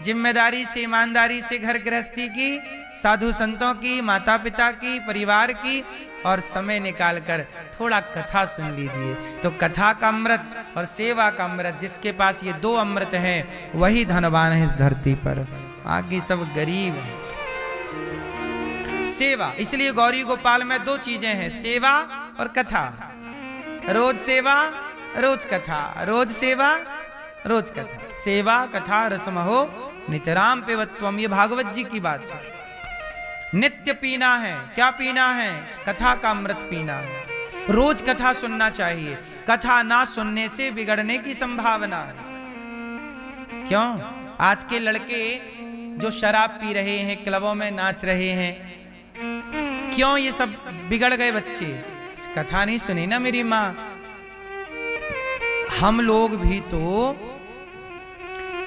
जिम्मेदारी से, ईमानदारी से घर गृहस्थी की, साधु संतों की, माता पिता की, परिवार की, और समय निकालकर थोड़ा कथा सुन लीजिए। तो कथा का अमृत और सेवा का अमृत, जिसके पास ये 2 अमृत हैं, वही धनवान है इस धरती पर, बाकी सब गरीब है। सेवा, इसलिए गौरी गोपाल में 2 चीजें हैं, सेवा और कथा। रोज सेवा, रोज कथा, रोज सेवा, रोज कथा। सेवा कथा रसमहो नितराम पेवत्वम, ये भागवत जी की बात है। नित्य पीना है, क्या पीना है? कथा का अमृत पीना है। रोज कथा सुनना चाहिए। कथा ना सुनने से बिगड़ने की संभावना है। क्यों? आज के लड़के जो शराब पी रहे हैं, क्लबों में नाच रहे हैं, क्यों ये सब बिगड़ गए बच्चे? कथा नहीं सुनी ना मेरी माँ। हम लोग भी तो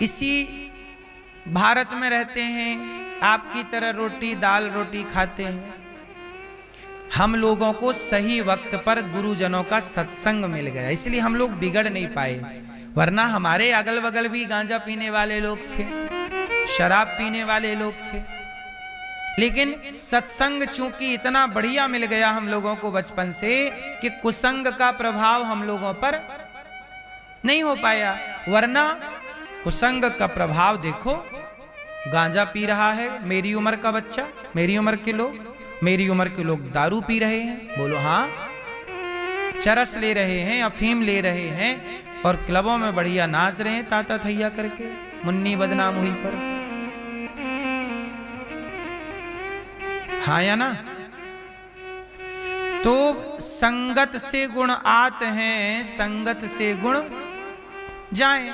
इसी भारत में रहते हैं, आपकी तरह रोटी दाल रोटी खाते हैं। हम लोगों को सही वक्त पर गुरुजनों का सत्संग मिल गया, इसलिए हम लोग बिगड़ नहीं पाए। वरना हमारे अगल बगल भी गांजा पीने वाले लोग थे, शराब पीने वाले लोग थे। लेकिन सत्संग चूंकि इतना बढ़िया मिल गया हम लोगों को बचपन से कि कुसंग का प्रभाव हम लोगों पर नहीं हो पाया। वरना कुसंग का प्रभाव देखो, गांजा पी रहा है मेरी उम्र का बच्चा, मेरी उम्र के लोग दारू पी रहे हैं, बोलो हाँ, चरस ले रहे हैं, अफीम ले रहे हैं, और क्लबों में बढ़िया नाच रहे हैं ताता थैया करके, मुन्नी बदनाम हुई पर। हाँ या ना? तो संगत से गुण आते हैं, संगत से गुण जाएं।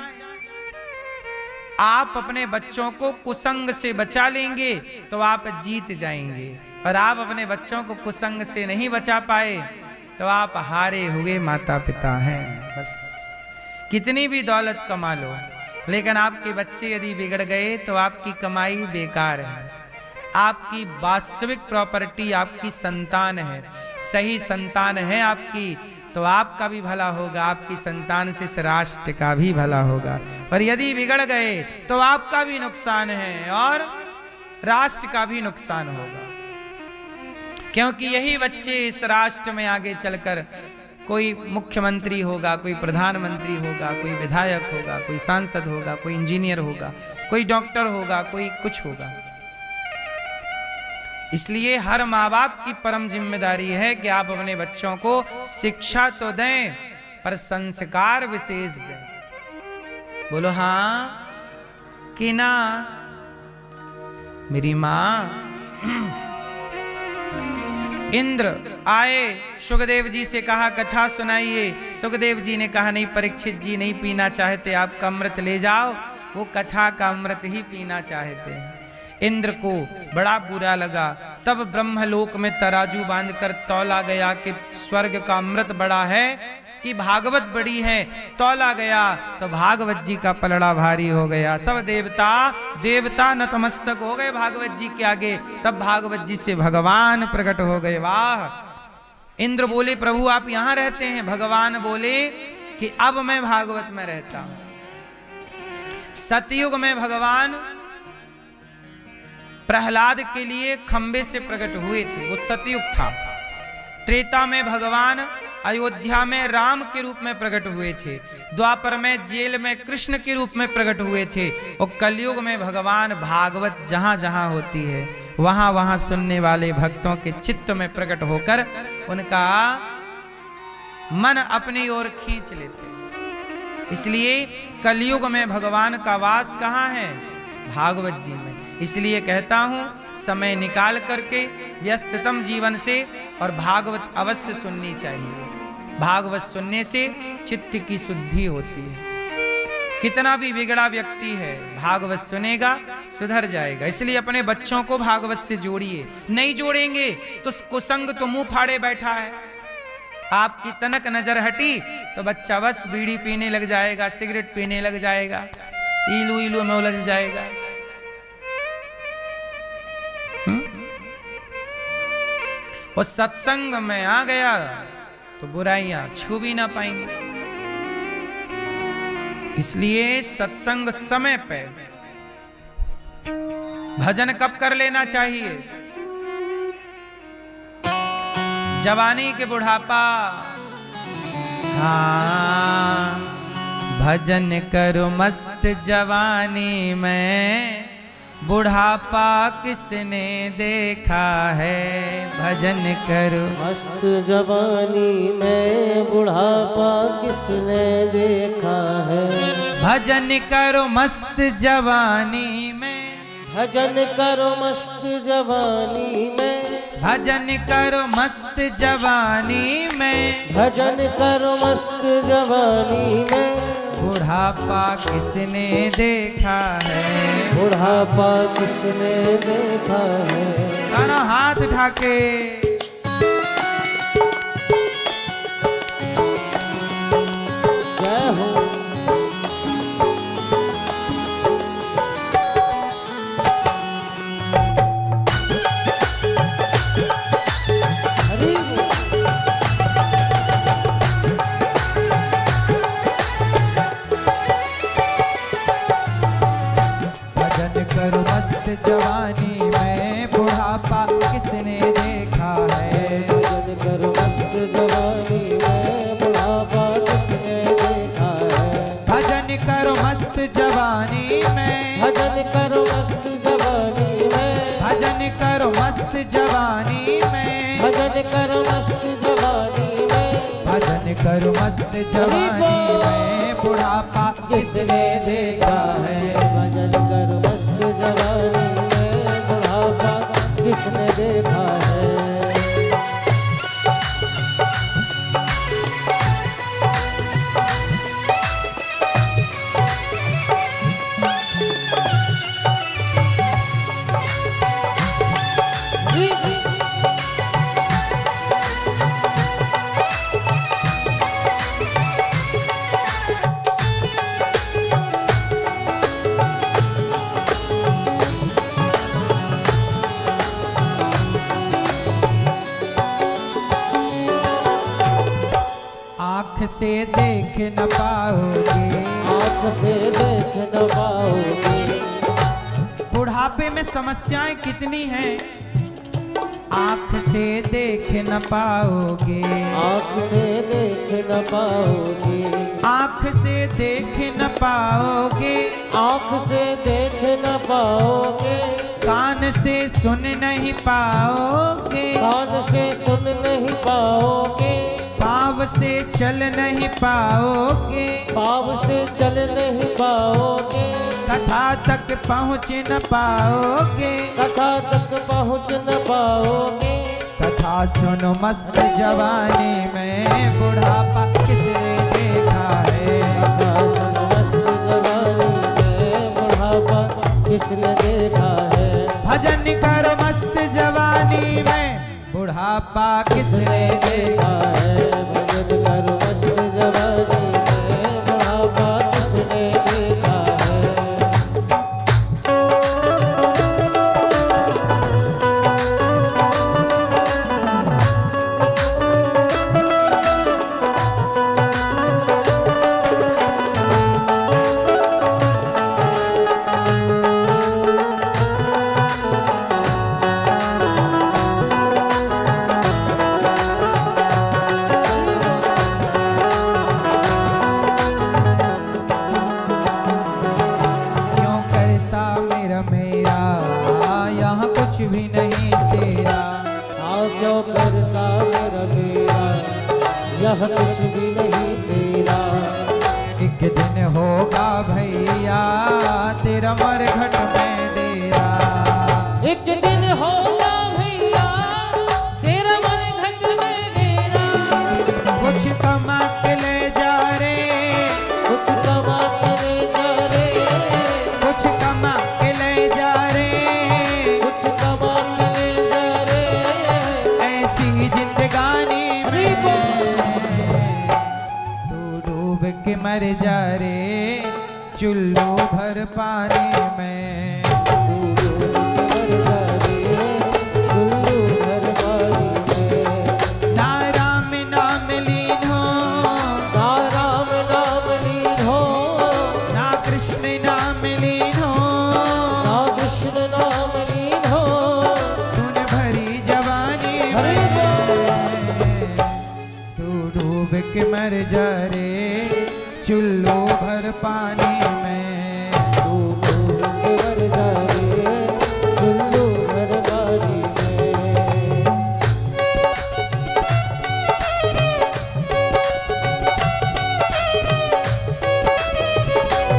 आप अपने बच्चों को कुसंग से बचा लेंगे तो आप जीत जाएंगे, और आप अपने बच्चों को कुसंग से नहीं बचा पाए तो आप हारे हुए माता पिता हैं। बस कितनी भी दौलत कमा लो, लेकिन आपके बच्चे यदि बिगड़ गए तो आपकी कमाई बेकार है। आपकी वास्तविक प्रॉपर्टी आपकी संतान है, सही संतान है आपकी, तो आपका भी भला होगा, आपकी संतान से इस राष्ट्र का भी भला होगा। पर यदि बिगड़ गए तो आपका भी नुकसान है और राष्ट्र का भी नुकसान होगा, क्योंकि यही बच्चे इस राष्ट्र में आगे चलकर कोई मुख्यमंत्री होगा, कोई प्रधानमंत्री होगा, कोई विधायक होगा, कोई सांसद होगा, कोई इंजीनियर होगा, कोई डॉक्टर होगा, कोई कुछ होगा। इसलिए हर माँ बाप की परम जिम्मेदारी है कि आप अपने बच्चों को शिक्षा तो दें, पर संस्कार विशेष दें। बोलो हाँ। कि ना मेरी मां। इंद्र आए, सुखदेव जी से कहा कथा सुनाइए। सुखदेव जी ने कहा नहीं परीक्षित जी, नहीं पीना चाहते, आपका अमृत ले जाओ। वो कथा का अमृत ही पीना चाहते हैं। इंद्र को बड़ा बुरा लगा। तब ब्रह्मलोक में तराजू बांधकर तौला गया कि स्वर्ग का अमृत बड़ा है कि भागवत बड़ी है। तौला गया तो भागवत जी का पलड़ा भारी हो गया। सब देवता नतमस्तक हो गए भागवत जी के आगे। तब भागवत जी से भगवान प्रकट हो गए। वाह! इंद्र बोले प्रभु आप यहां रहते हैं। भगवान बोले कि अब मैं भागवत में रहता हूं। सतयुग में भगवान प्रहलाद के लिए खंबे से प्रकट हुए थे, वो सतयुग था। त्रेता में भगवान अयोध्या में राम के रूप में प्रकट हुए थे। द्वापर में जेल में कृष्ण के रूप में प्रकट हुए थे। और कलयुग में भगवान भागवत जहां जहां होती है वहां वहां सुनने वाले भक्तों के चित्त में प्रकट होकर उनका मन अपनी ओर खींच लेते। इसलिए कलयुग में भगवान का वास कहाँ है? भागवत जी में। इसलिए कहता हूं समय निकाल करके व्यस्ततम जीवन से और भागवत अवश्य सुननी चाहिए। भागवत सुनने से चित्त की शुद्धि होती है। कितना भी बिगड़ा व्यक्ति है भागवत सुनेगा सुधर जाएगा। इसलिए अपने बच्चों को भागवत से जोड़िए। नहीं जोड़ेंगे तो कुसंग तो मुंह फाड़े बैठा है। आपकी तनक नजर हटी तो बच्चा बस बीड़ी पीने लग जाएगा, सिगरेट पीने लग जाएगा, इलू इलू में उलझ जाएगा। और सत्संग में आ गया तो बुराइयां छू भी ना पाएंगे। इसलिए सत्संग समय पे। भजन कब कर लेना चाहिए? जवानी के बुढ़ापा। हाँ, भजन करो मस्त जवानी में, बुढ़ापा किसने देखा है। भजन करो मस्त जवानी में, बुढ़ापा किसने देखा है। भजन करो मस्त जवानी में, भजन करो मस्त जवानी में, भजन करो मस्त जवानी में, भजन करो मस्त जवानी में, बुढ़ापा किसने देखा है। बुढ़ापा किसने देखा है। दोनों हाथ उठा के जय हो। करो मस्त जवानी में, बुढ़ापा किसने देखा है। भजन करो मस्त जवानी में, बुढ़ापा किसने देखा है। भजन करो मस्त जवानी में, भजन करो मस्त जवानी में, भजन करो मस्त जवानी में, भजन करो मस्त जवानी में, भजन करो मस्त जवानी में, बुढ़ापा किसने देखा है। भजन करो मस्त जवानी में, बुढ़ापा किसने देखा है। आँख से देख न पाओगे, आँख से देख न पाओगे। बुढ़ापे में समस्याएं कितनी हैं। आँख से देख न पाओगे, आँख से देख न पाओगे, आँख से देख न पाओगे, आँख से देख न पाओगे। कान से सुन नहीं पाओगे, कान से सुन नहीं पाओगे, पाँव से चल नहीं पाओगे, पाँव से चल नहीं पाओगे, कथा तक पहुँच न पाओगे, कथा तक पहुँच न पाओगे। कथा सुनो मस्त जवानी में, बुढ़ापा किसने देखा है। कथा सुनो मस्त जवानी में, बुढ़ापा किसने देखा है। भजन करो मस्त जवानी में, बुढ़ापा किसने देखा है। भजन करो मस्त जवानी में, बुढ़ापा किसने देखा है। क्यों करता मेरा मेरा, यहाँ कुछ भी नहीं तेरा। क्यों करता मेरा मेरा, यह कुछ भी नहीं तेरा। एक दिन होगा भैया तेरा मरघट में डेरा। एक दिन होगा भैया तेरा मरघट में डेरा। कुछ कमा के ले जा रे, कुछ कमा के ले जा रे, कुछ कमा के ले जा रे, कुछ कमा के ले जा रे। ऐसी जिंदगानी में तू डूब के मर जा रे, चुल्लू भर पानी में। तू डूब के मर जा रे, चुल्लू भर पानी में। ना राम नाम लीन हो, ना राम नाम लीन हो, ना कृष्ण नाम लीन हो, ना कृष्ण नाम लीन हो। तूने भरी जवानी हरि में तू डूब के मर जा रे, चुल्लू भर पानी में। तू डूब के मर जा रे, चुल्लू भर पानी में।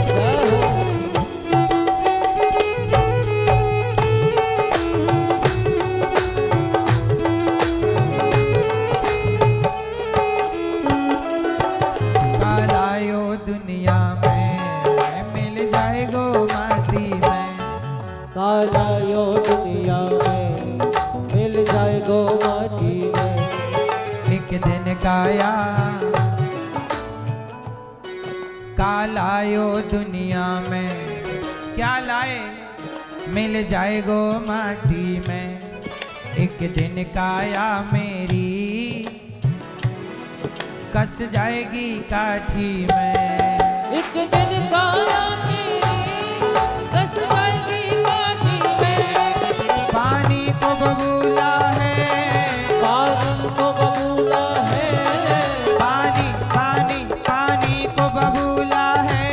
जय हो। कालायो दुनिया में मिल जाएगो माटी में। काला यो दुनिया में मिल जाएगो माटी में। एक दिन काया कालायो दुनिया में क्या लाए, मिल जाएगो माटी में। एक दिन काया मेरी कस जाएगी काठी में। एक दिन काया तेरी कस जाएगी काठी में। पानी को बबूला है, पानी को बबूला है, पानी पानी पानी को बबूला है,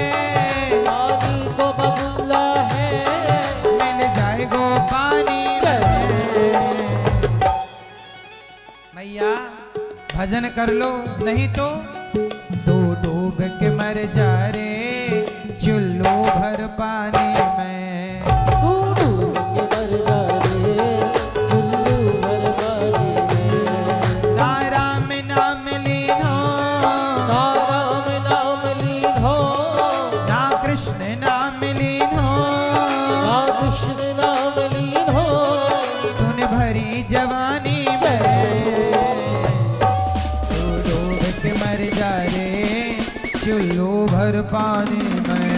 पानी को बबूला है। मिल जाएगो पानी में। मैया भजन कर लो, नहीं तो तू डूब के मर जा रे, चुल्लू भर पानी में। तू डूब के मर जा रे, चुल्लू भर पानी में। ना राम नाम लीन हो, ना राम नाम लीन हो, ना कृष्ण नाम लीन हो, ना कृष्ण नाम लीन हो। तूने भरी जवानी में तू डूब के मर जा रे, चुल्लू भर पानी में।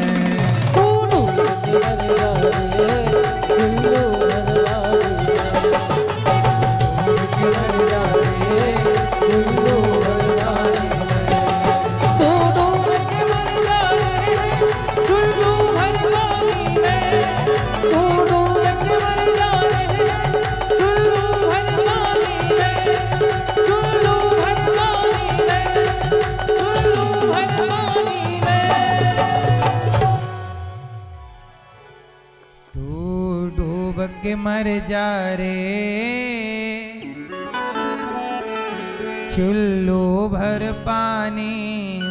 तू डूब के मर जा रे, चुल्लू भर पानी में। डूब के मर जा रे, चुल्लू भर पानी में। तू डूब के मर जा रे, चुल्लू भर पानी में। तू डूब के मर जा रे, चुल्लू भर पानी में। चुल्लू भर पानी में, चुल्लू भर पानी में। तू डूब के मर जा रे, चुल्लू भर पानी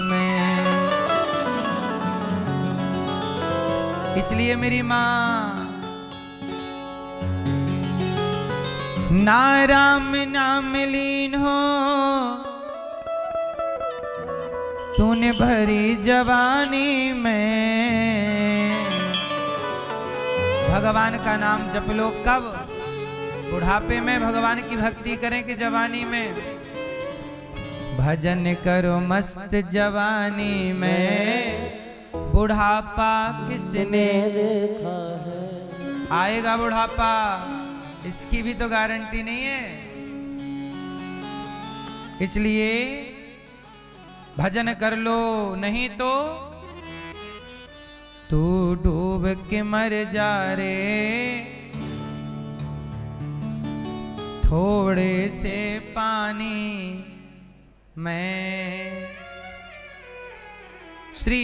में। इसलिए मेरी माँ ना राम नाम लीन हो, तूने भरी जवानी में। भगवान का नाम जप लो कब? बुढ़ापे में भगवान की भक्ति करें कि जवानी में? भजन करो मस्त जवानी में, बुढ़ापा किसने देखा है। आएगा बुढ़ापा, इसकी भी तो गारंटी नहीं है। इसलिए भजन कर लो, नहीं तो तू डूब के मर जा रे, थोड़े से पानी में। श्री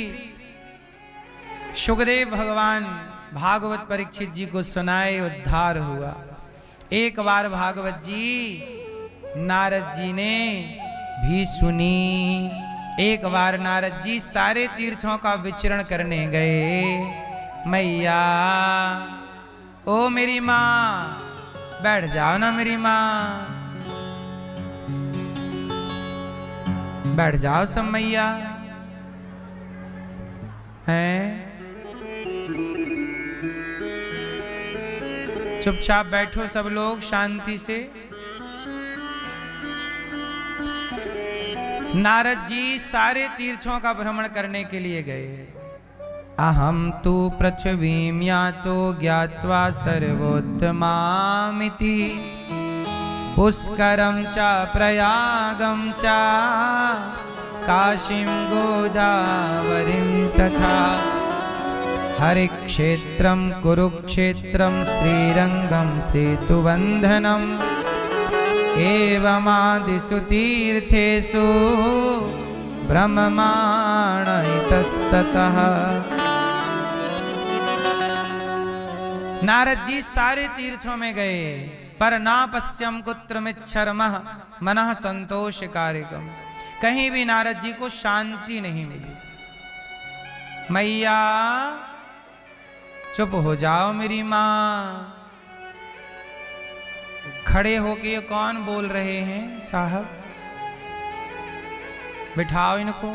सुखदेव भगवान भागवत परीक्षित जी को सुनाए, उद्धार हुआ। एक बार भागवत जी नारद जी ने भी सुनी। एक बार नारद जी सारे तीर्थों का विचरण करने गए। मैया ओ मेरी माँ, बैठ जाओ ना मेरी माँ, बैठ जाओ सब मैया हैं। चुपचाप बैठो सब लोग शांति से। नारद जी सारे तीर्थों का भ्रमण करने के लिए गए। अहम तु पृथ्वीं यातो ज्ञात्वा सर्वोत्तमामिति, पुष्करं च प्रयागं च काशीं गोदावरीं तथा, हरिक्षेत्रं कुरुक्षेत्रं श्रीरंगं सेतुबन्धनम्, एवमादिषु तीर्थेषु ब्रह्ममाण इतस्ततः। नारद जी सारे तीर्थों में गए, पर ना पश्यम कुत्रमिच्छर्मः मनः संतोष कार्यकम। कहीं भी नारद जी को शांति नहीं मिली। मैया चुप हो जाओ मेरी माँ। खड़े होके ये कौन बोल रहे हैं साहब? बिठाओ इनको।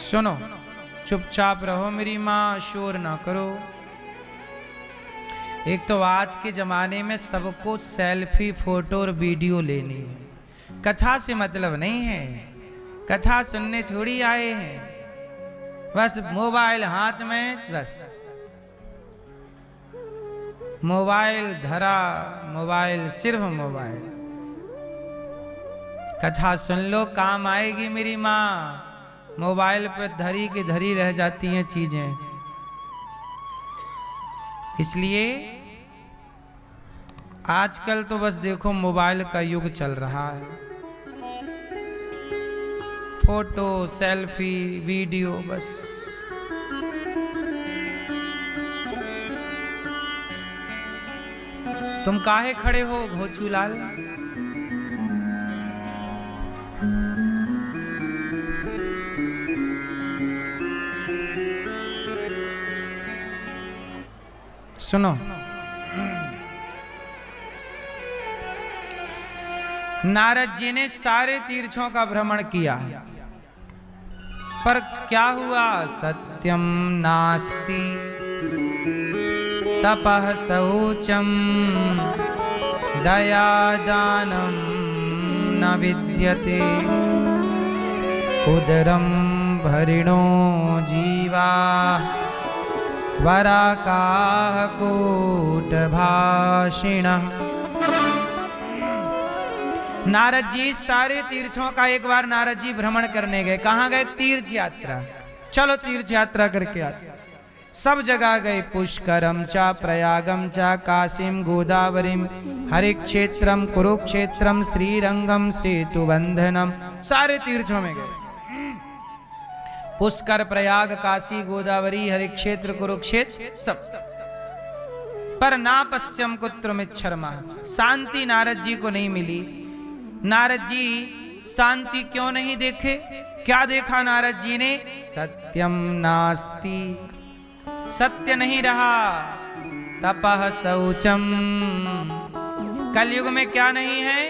सुनो, चुपचाप रहो मेरी माँ, शोर ना करो। एक तो आज के जमाने में सबको सेल्फी, फोटो और वीडियो लेनी है। कथा से मतलब नहीं है, कथा सुनने थोड़ी आए हैं। बस मोबाइल हाथ में, बस मोबाइल धरा, मोबाइल, सिर्फ मोबाइल। कथा सुन लो, काम आएगी मेरी माँ। मोबाइल पर धरी की धरी रह जाती हैं चीजें। इसलिए आजकल तो बस देखो मोबाइल का युग चल रहा है। फोटो, सेल्फी, वीडियो, बस। तुम काहे खड़े हो घोचूलाल? सुनो, नारद जी ने सारे तीर्थों का भ्रमण किया, पर क्या हुआ? सत्यम नास्ति तपः शौचम दयादानं न विद्यते, उदरं भरिणो जीवा वराकाः कूटभाषिणः। नारद जी सारे तीर्थों का एक बार नारद जी भ्रमण करने गए। कहाँ गए? तीर्थ यात्रा। चलो तीर्थ यात्रा करके आते। सब जगह गए। पुष्करम चा प्रयागम चा काशीम गोदावरीम हरिक्षेत्रम कुरुक्षेत्रम श्रीरंगम सेतुबंधनम। सारे तीर्थों में गए। पुष्कर, प्रयाग, काशी, गोदावरी, हरिक्षेत्र, कुरुक्षेत्र, सब। पर ना पश्यम कुत्रमिच्छर्मः। शांति नारद जी को नहीं मिली। नारद जी शांति क्यों नहीं देखे? क्या देखा नारद जी ने? सत्यम नास्ति, सत्य नहीं रहा। तपः शौचम, कलयुग में क्या नहीं है?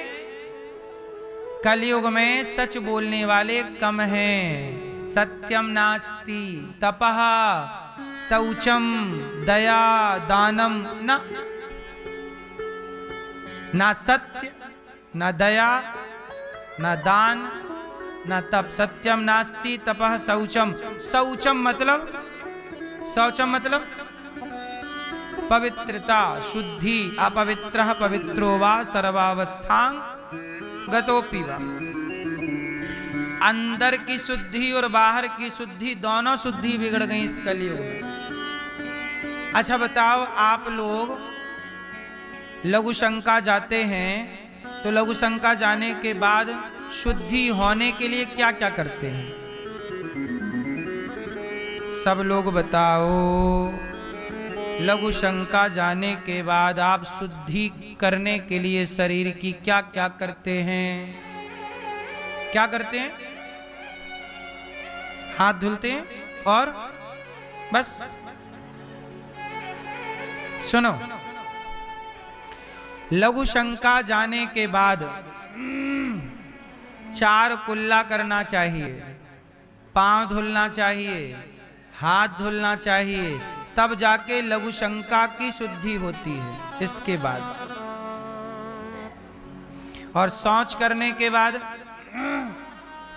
कलयुग में सच बोलने वाले कम हैं। सत्यम नास्ति, तपः शौचम, दया दानम, ना सत्य, ना दया, ना दान, ना तप। सत्यम नास्ति तपः शौचम। शौचम मतलब, शौचम मतलब पवित्रता, शुद्धि। अपवित्रः पवित्रो वा सर्वावस्थां गतोपि वा। अंदर की शुद्धि और बाहर की शुद्धि, दोनों शुद्धि बिगड़ गई इस कलयुग में। अच्छा बताओ, आप लोग लघु शंका जाते हैं तो लघु शंका जाने के बाद शुद्धि होने के लिए क्या क्या करते हैं? सब लोग बताओ, लघु शंका जाने के बाद आप शुद्धि करने के लिए शरीर की क्या क्या करते हैं? क्या करते हैं? हाथ धुलते हैं और बस। सुनो, लघु शंका जाने के बाद 4 कुल्ला करना चाहिए, पांव धुलना चाहिए, हाथ धुलना चाहिए, तब जाके लघु शंका की शुद्धि होती है। इसके बाद और शौच करने के बाद,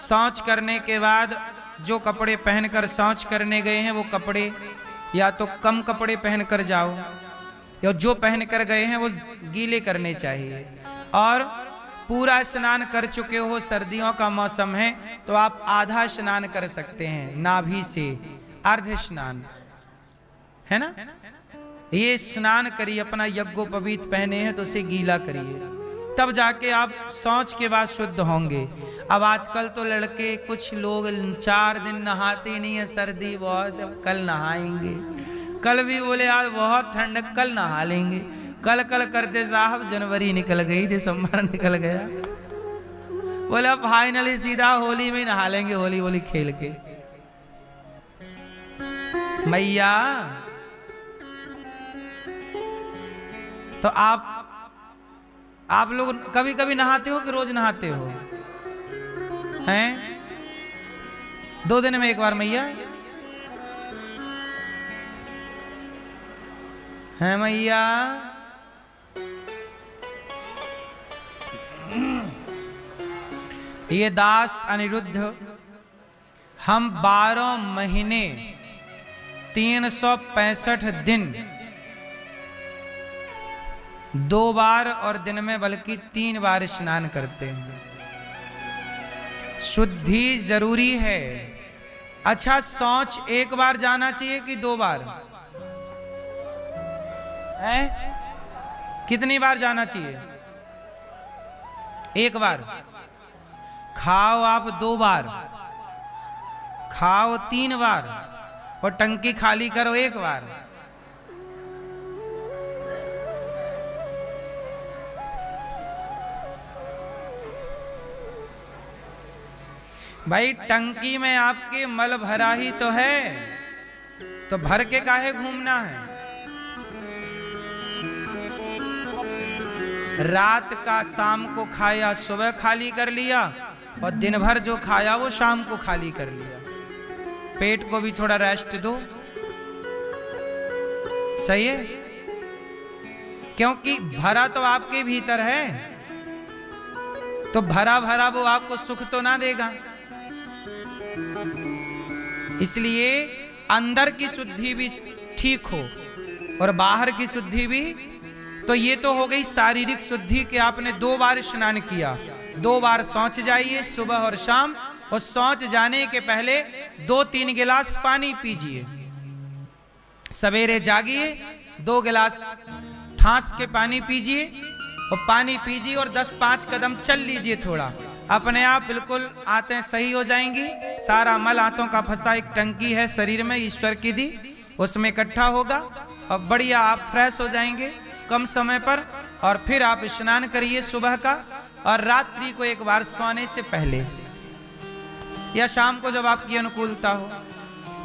शौच करने के बाद जो कपड़े पहनकर शौच करने गए हैं वो कपड़े या तो कम कपड़े पहनकर जाओ, या जो पहनकर गए हैं वो गीले करने चाहिए। और पूरा स्नान कर चुके हो, सर्दियों का मौसम है तो आप आधा स्नान कर सकते हैं, नाभि से अर्ध स्नान, है ना? ये स्नान करिए, अपना यज्ञोपवीत पहने हैं तो उसे गीला करिए, तब जाके आप शौच के बाद शुद्ध होंगे। अब आजकल तो लड़के कुछ लोग 4 दिन नहाते नहीं है, सर्दी बहुत, कल नहाएंगे। कल भी बोले आज बहुत ठंड, कल नहा लेंगे। कल कल करते साहब जनवरी निकल गई, दिसंबर निकल गया। बोले फाइनली सीधा होली में नहा लेंगे, होली होली खेल के। मैया तो आप लोग कभी कभी नहाते हो कि रोज नहाते हो? हैं? 2 दिन में एक बार मैया? है मैया? ये दास अनिरुद्ध, हम 12 महीने 365 दिन 2 बार और दिन में बल्कि 3 बार स्नान करते हैं। शुद्धि जरूरी है। अच्छा, शौच 1 बार जाना चाहिए कि 2 बार? है? कितनी बार जाना चाहिए? 1 बार। खाओ आप 2 बार, खाओ 3 बार और टंकी खाली करो 1 बार। भाई टंकी में आपके मल भरा ही तो है, तो भर के काहे घूमना है? रात का शाम को खाया, सुबह खाली कर लिया, और दिन भर जो खाया वो शाम को खाली कर लिया। पेट को भी थोड़ा रेस्ट दो, सही है? क्योंकि भरा तो आपके भीतर है, तो भरा भरा वो आपको सुख तो ना देगा। इसलिए अंदर की शुद्धि भी ठीक हो और बाहर की शुद्धि भी। तो ये तो हो गई शारीरिक शुद्धि कि आपने 2 बार स्नान किया, 2 बार शौच जाइए सुबह और शाम, और शौच जाने के पहले 2-3 गिलास पानी पीजिए। सवेरे जागिए, 2 गिलास ठांस के पानी पीजिए, और पानी पीजिए और 10-5 कदम चल लीजिए थोड़ा, अपने आप बिल्कुल आंतें सही हो जाएंगी। सारा मल आंतों का फंसा एक टंकी है शरीर में ईश्वर की दी, उसमें इकट्ठा होगा और बढ़िया आप फ्रेश हो जाएंगे कम समय पर। और फिर आप स्नान करिए सुबह का, और रात्रि को एक बार सोने से पहले या शाम को जब आपकी अनुकूलता हो।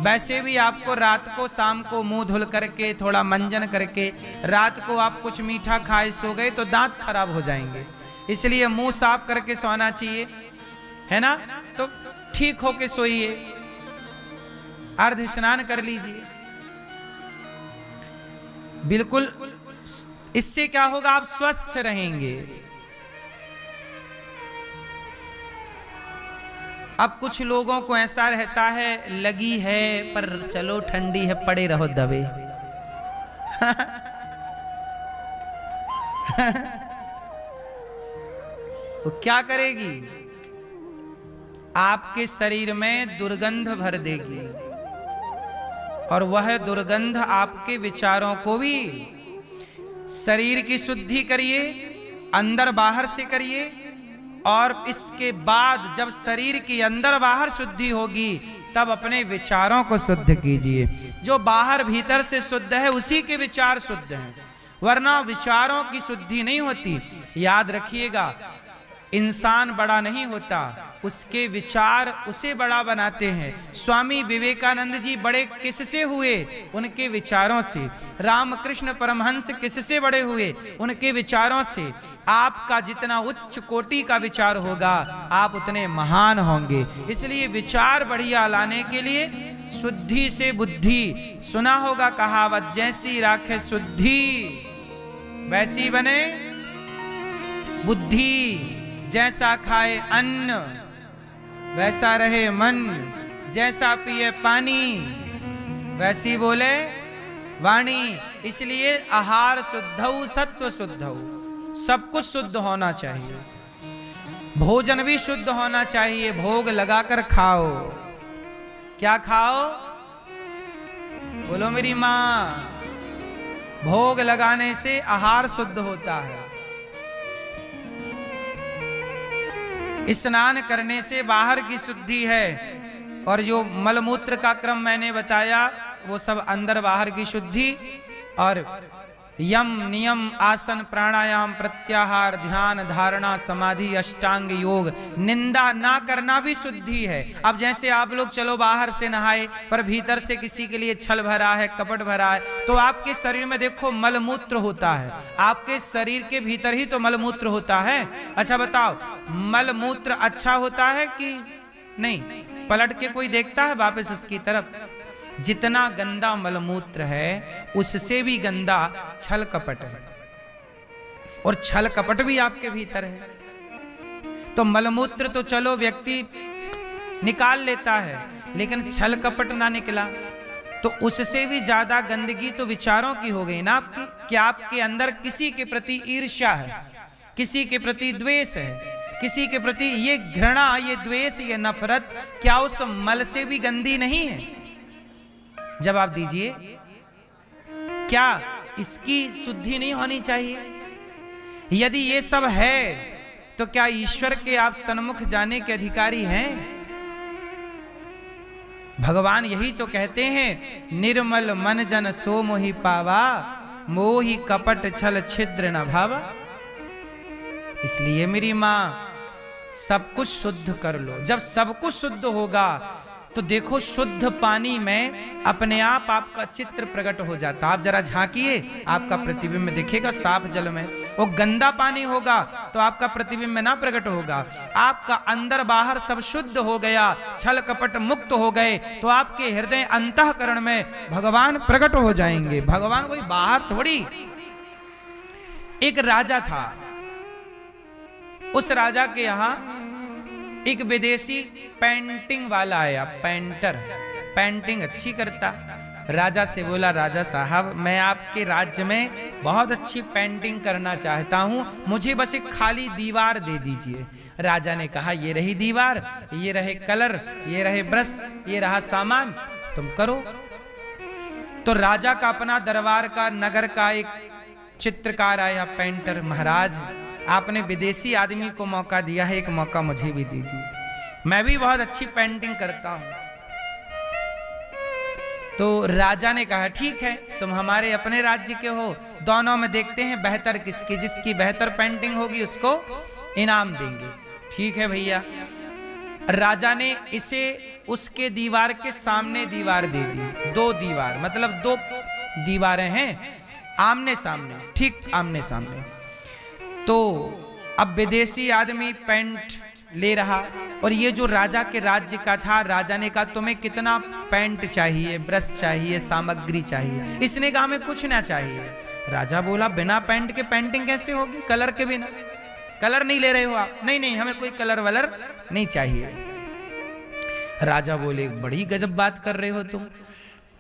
वैसे भी आपको रात को शाम को मुंह धुल करके थोड़ा मंजन करके रात को आप कुछ मीठा खाए सो गए तो दांत खराब हो जाएंगे, इसलिए मुंह साफ करके सोना चाहिए, है ना। तो ठीक होके सोइए, अर्ध स्नान कर लीजिए। बिल्कुल, इससे क्या होगा, आप स्वस्थ रहेंगे। अब कुछ लोगों को ऐसा रहता है, लगी है पर चलो ठंडी है, पड़े रहो दबे। वो क्या करेगी, आपके शरीर में दुर्गंध भर देगी, और वह दुर्गंध आपके विचारों को भी। शरीर की शुद्धि करिए, अंदर बाहर से करिए, और इसके बाद जब शरीर की अंदर बाहर शुद्धि होगी तब अपने विचारों को शुद्ध कीजिए। जो बाहर भीतर से शुद्ध है उसी के विचार शुद्ध हैं, वरना विचारों की शुद्धि नहीं होती। याद रखिएगा, इंसान बड़ा नहीं होता, उसके विचार उसे बड़ा बनाते हैं। स्वामी विवेकानंद जी बड़े किससे हुए, उनके विचारों से। रामकृष्ण परमहंस किससे बड़े हुए, उनके विचारों से। आपका जितना उच्च कोटि का विचार होगा आप उतने महान होंगे। इसलिए विचार बढ़िया लाने के लिए शुद्धि से बुद्धि। सुना होगा कहावत, जैसी राखे शुद्धि वैसी बने बुद्धि, जैसा खाए अन्न वैसा रहे मन, जैसा पिए पानी वैसी बोले वाणी। इसलिए आहार शुद्धौ सत्व शुद्धौ, सब कुछ शुद्ध होना चाहिए। भोजन भी शुद्ध होना चाहिए, भोग लगाकर खाओ। क्या खाओ, बोलो मेरी माँ। भोग लगाने से आहार शुद्ध होता है, स्नान करने से बाहर की शुद्धि है, और जो मलमूत्र का क्रम मैंने बताया वो सब अंदर बाहर की शुद्धि। और यम नियम आसन प्राणायाम प्रत्याहार ध्यान धारणा समाधि अष्टांग योग, निंदा ना करना भी शुद्धि है। अब जैसे आप लोग चलो बाहर से नहाए पर भीतर से किसी के लिए छल भरा है, कपट भरा है, तो आपके शरीर में देखो मलमूत्र होता है, आपके शरीर के भीतर ही तो मलमूत्र होता है। अच्छा बताओ, मलमूत्र अच्छा होता है कि नहीं? पलट के कोई देखता है वापस उसकी तरफ? जितना गंदा मलमूत्र है उससे भी गंदा छल कपट है, और छल कपट भी आपके भीतर है। तो मलमूत्र तो चलो व्यक्ति निकाल लेता है, लेकिन छल कपट ना निकला तो उससे भी ज्यादा गंदगी तो विचारों की हो गई ना आपकी। क्या आपके अंदर किसी के प्रति ईर्ष्या है, किसी के प्रति द्वेष है, किसी के प्रति ये घृणा, ये द्वेष, ये नफरत, क्या उस मल से भी गंदी नहीं है? जवाब दीजिए, क्या इसकी शुद्धि नहीं होनी चाहिए? यदि ये सब है तो क्या ईश्वर के आप सन्मुख जाने के अधिकारी हैं? भगवान यही तो कहते हैं, निर्मल मन जन सो मोहि पावा, मोहि कपट छल छिद्र न भावा। इसलिए मेरी मां, सब कुछ शुद्ध कर लो। जब सब कुछ शुद्ध होगा तो देखो शुद्ध पानी में अपने आप आपका चित्र प्रकट हो जाता। आप जरा झांकिए, आपका प्रतिबिंब दिखेगा साफ जल में। वो गंदा पानी होगा तो आपका प्रतिबिंब ना प्रकट होगा। आपका अंदर बाहर सब शुद्ध हो गया, छल कपट मुक्त हो गए, तो आपके हृदय अंतःकरण में भगवान प्रकट हो जाएंगे। भगवान कोई बाहर थोड़ी। एक राजा था, उस राजा के यहां एक विदेशी पेंटिंग वाला आया, पेंटर, पेंटिंग अच्छी करता। राजा से बोला, राजा साहब मैं आपके राज्य में बहुत अच्छी पेंटिंग करना चाहता हूं, मुझे बस एक खाली दीवार दे दीजिए। राजा ने कहा, ये रही दीवार, ये रहे कलर, ये रहे ब्रश, ये रहा सामान, तुम करो। तो राजा का अपना दरबार का, नगर का एक चित्रकार आया, पेंटर। महाराज आपने विदेशी आदमी को मौका दिया है, एक मौका मुझे भी दीजिए, मैं भी बहुत अच्छी पेंटिंग करता हूं। तो राजा ने कहा, ठीक है, तुम हमारे अपने राज्य के हो, दोनों में देखते हैं बेहतर किसकी, जिसकी बेहतर पेंटिंग होगी उसको इनाम देंगे। ठीक है भैया। राजा ने इसे उसके दीवार के सामने दीवार दे दी, 2 दीवार, मतलब 2 दीवारें हैं आमने सामने, ठीक आमने सामने। तो अब विदेशी आदमी पेंट ले रहा, और ये जो राजा के राज्य का था, राजा ने कहा तुम्हें कितना पेंट चाहिए, ब्रश चाहिए, सामग्री चाहिए। इसने कहा हमें कुछ ना चाहिए। राजा बोला बिना पेंट के पेंटिंग कैसे होगी, कलर के बिना? कलर नहीं ले रहे हो आप? नहीं नहीं, हमें कोई कलर वलर नहीं चाहिए। राजा बोले बड़ी गजब बात कर रहे हो तुम।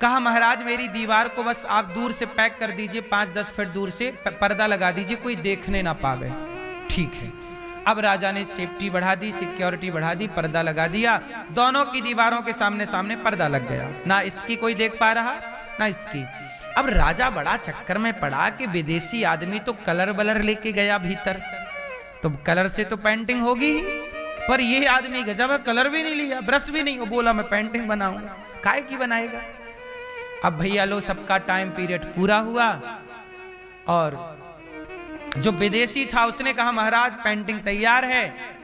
कहा महाराज मेरी दीवार को बस आप दूर से पैक कर दीजिए, 5-10 फीट दूर से पर्दा लगा दीजिए, कोई देखने ना पावे। ठीक है। अब राजा ने सेफ्टी बढ़ा दी, सिक्योरिटी बढ़ा दी, पर्दा लगा दिया। दोनों की दीवारों के सामने सामने पर्दा लग गया, ना इसकी कोई देख पा रहा ना इसकी। अब राजा बड़ा चक्कर में पड़ा कि विदेशी आदमी तो कलर वलर लेके गया भीतर, तो कलर से तो पेंटिंग होगी ही, पर ये आदमी गजब है, कलर भी नहीं लिया, ब्रश भी नहीं। वो बोला मैं पेंटिंग बनाऊंगा। काहे की बनाएगा? अब भैया लो सबका टाइम पीरियड पूरा हुआ, और जो विदेशी था उसने कहा महाराज पेंटिंग तैयार है,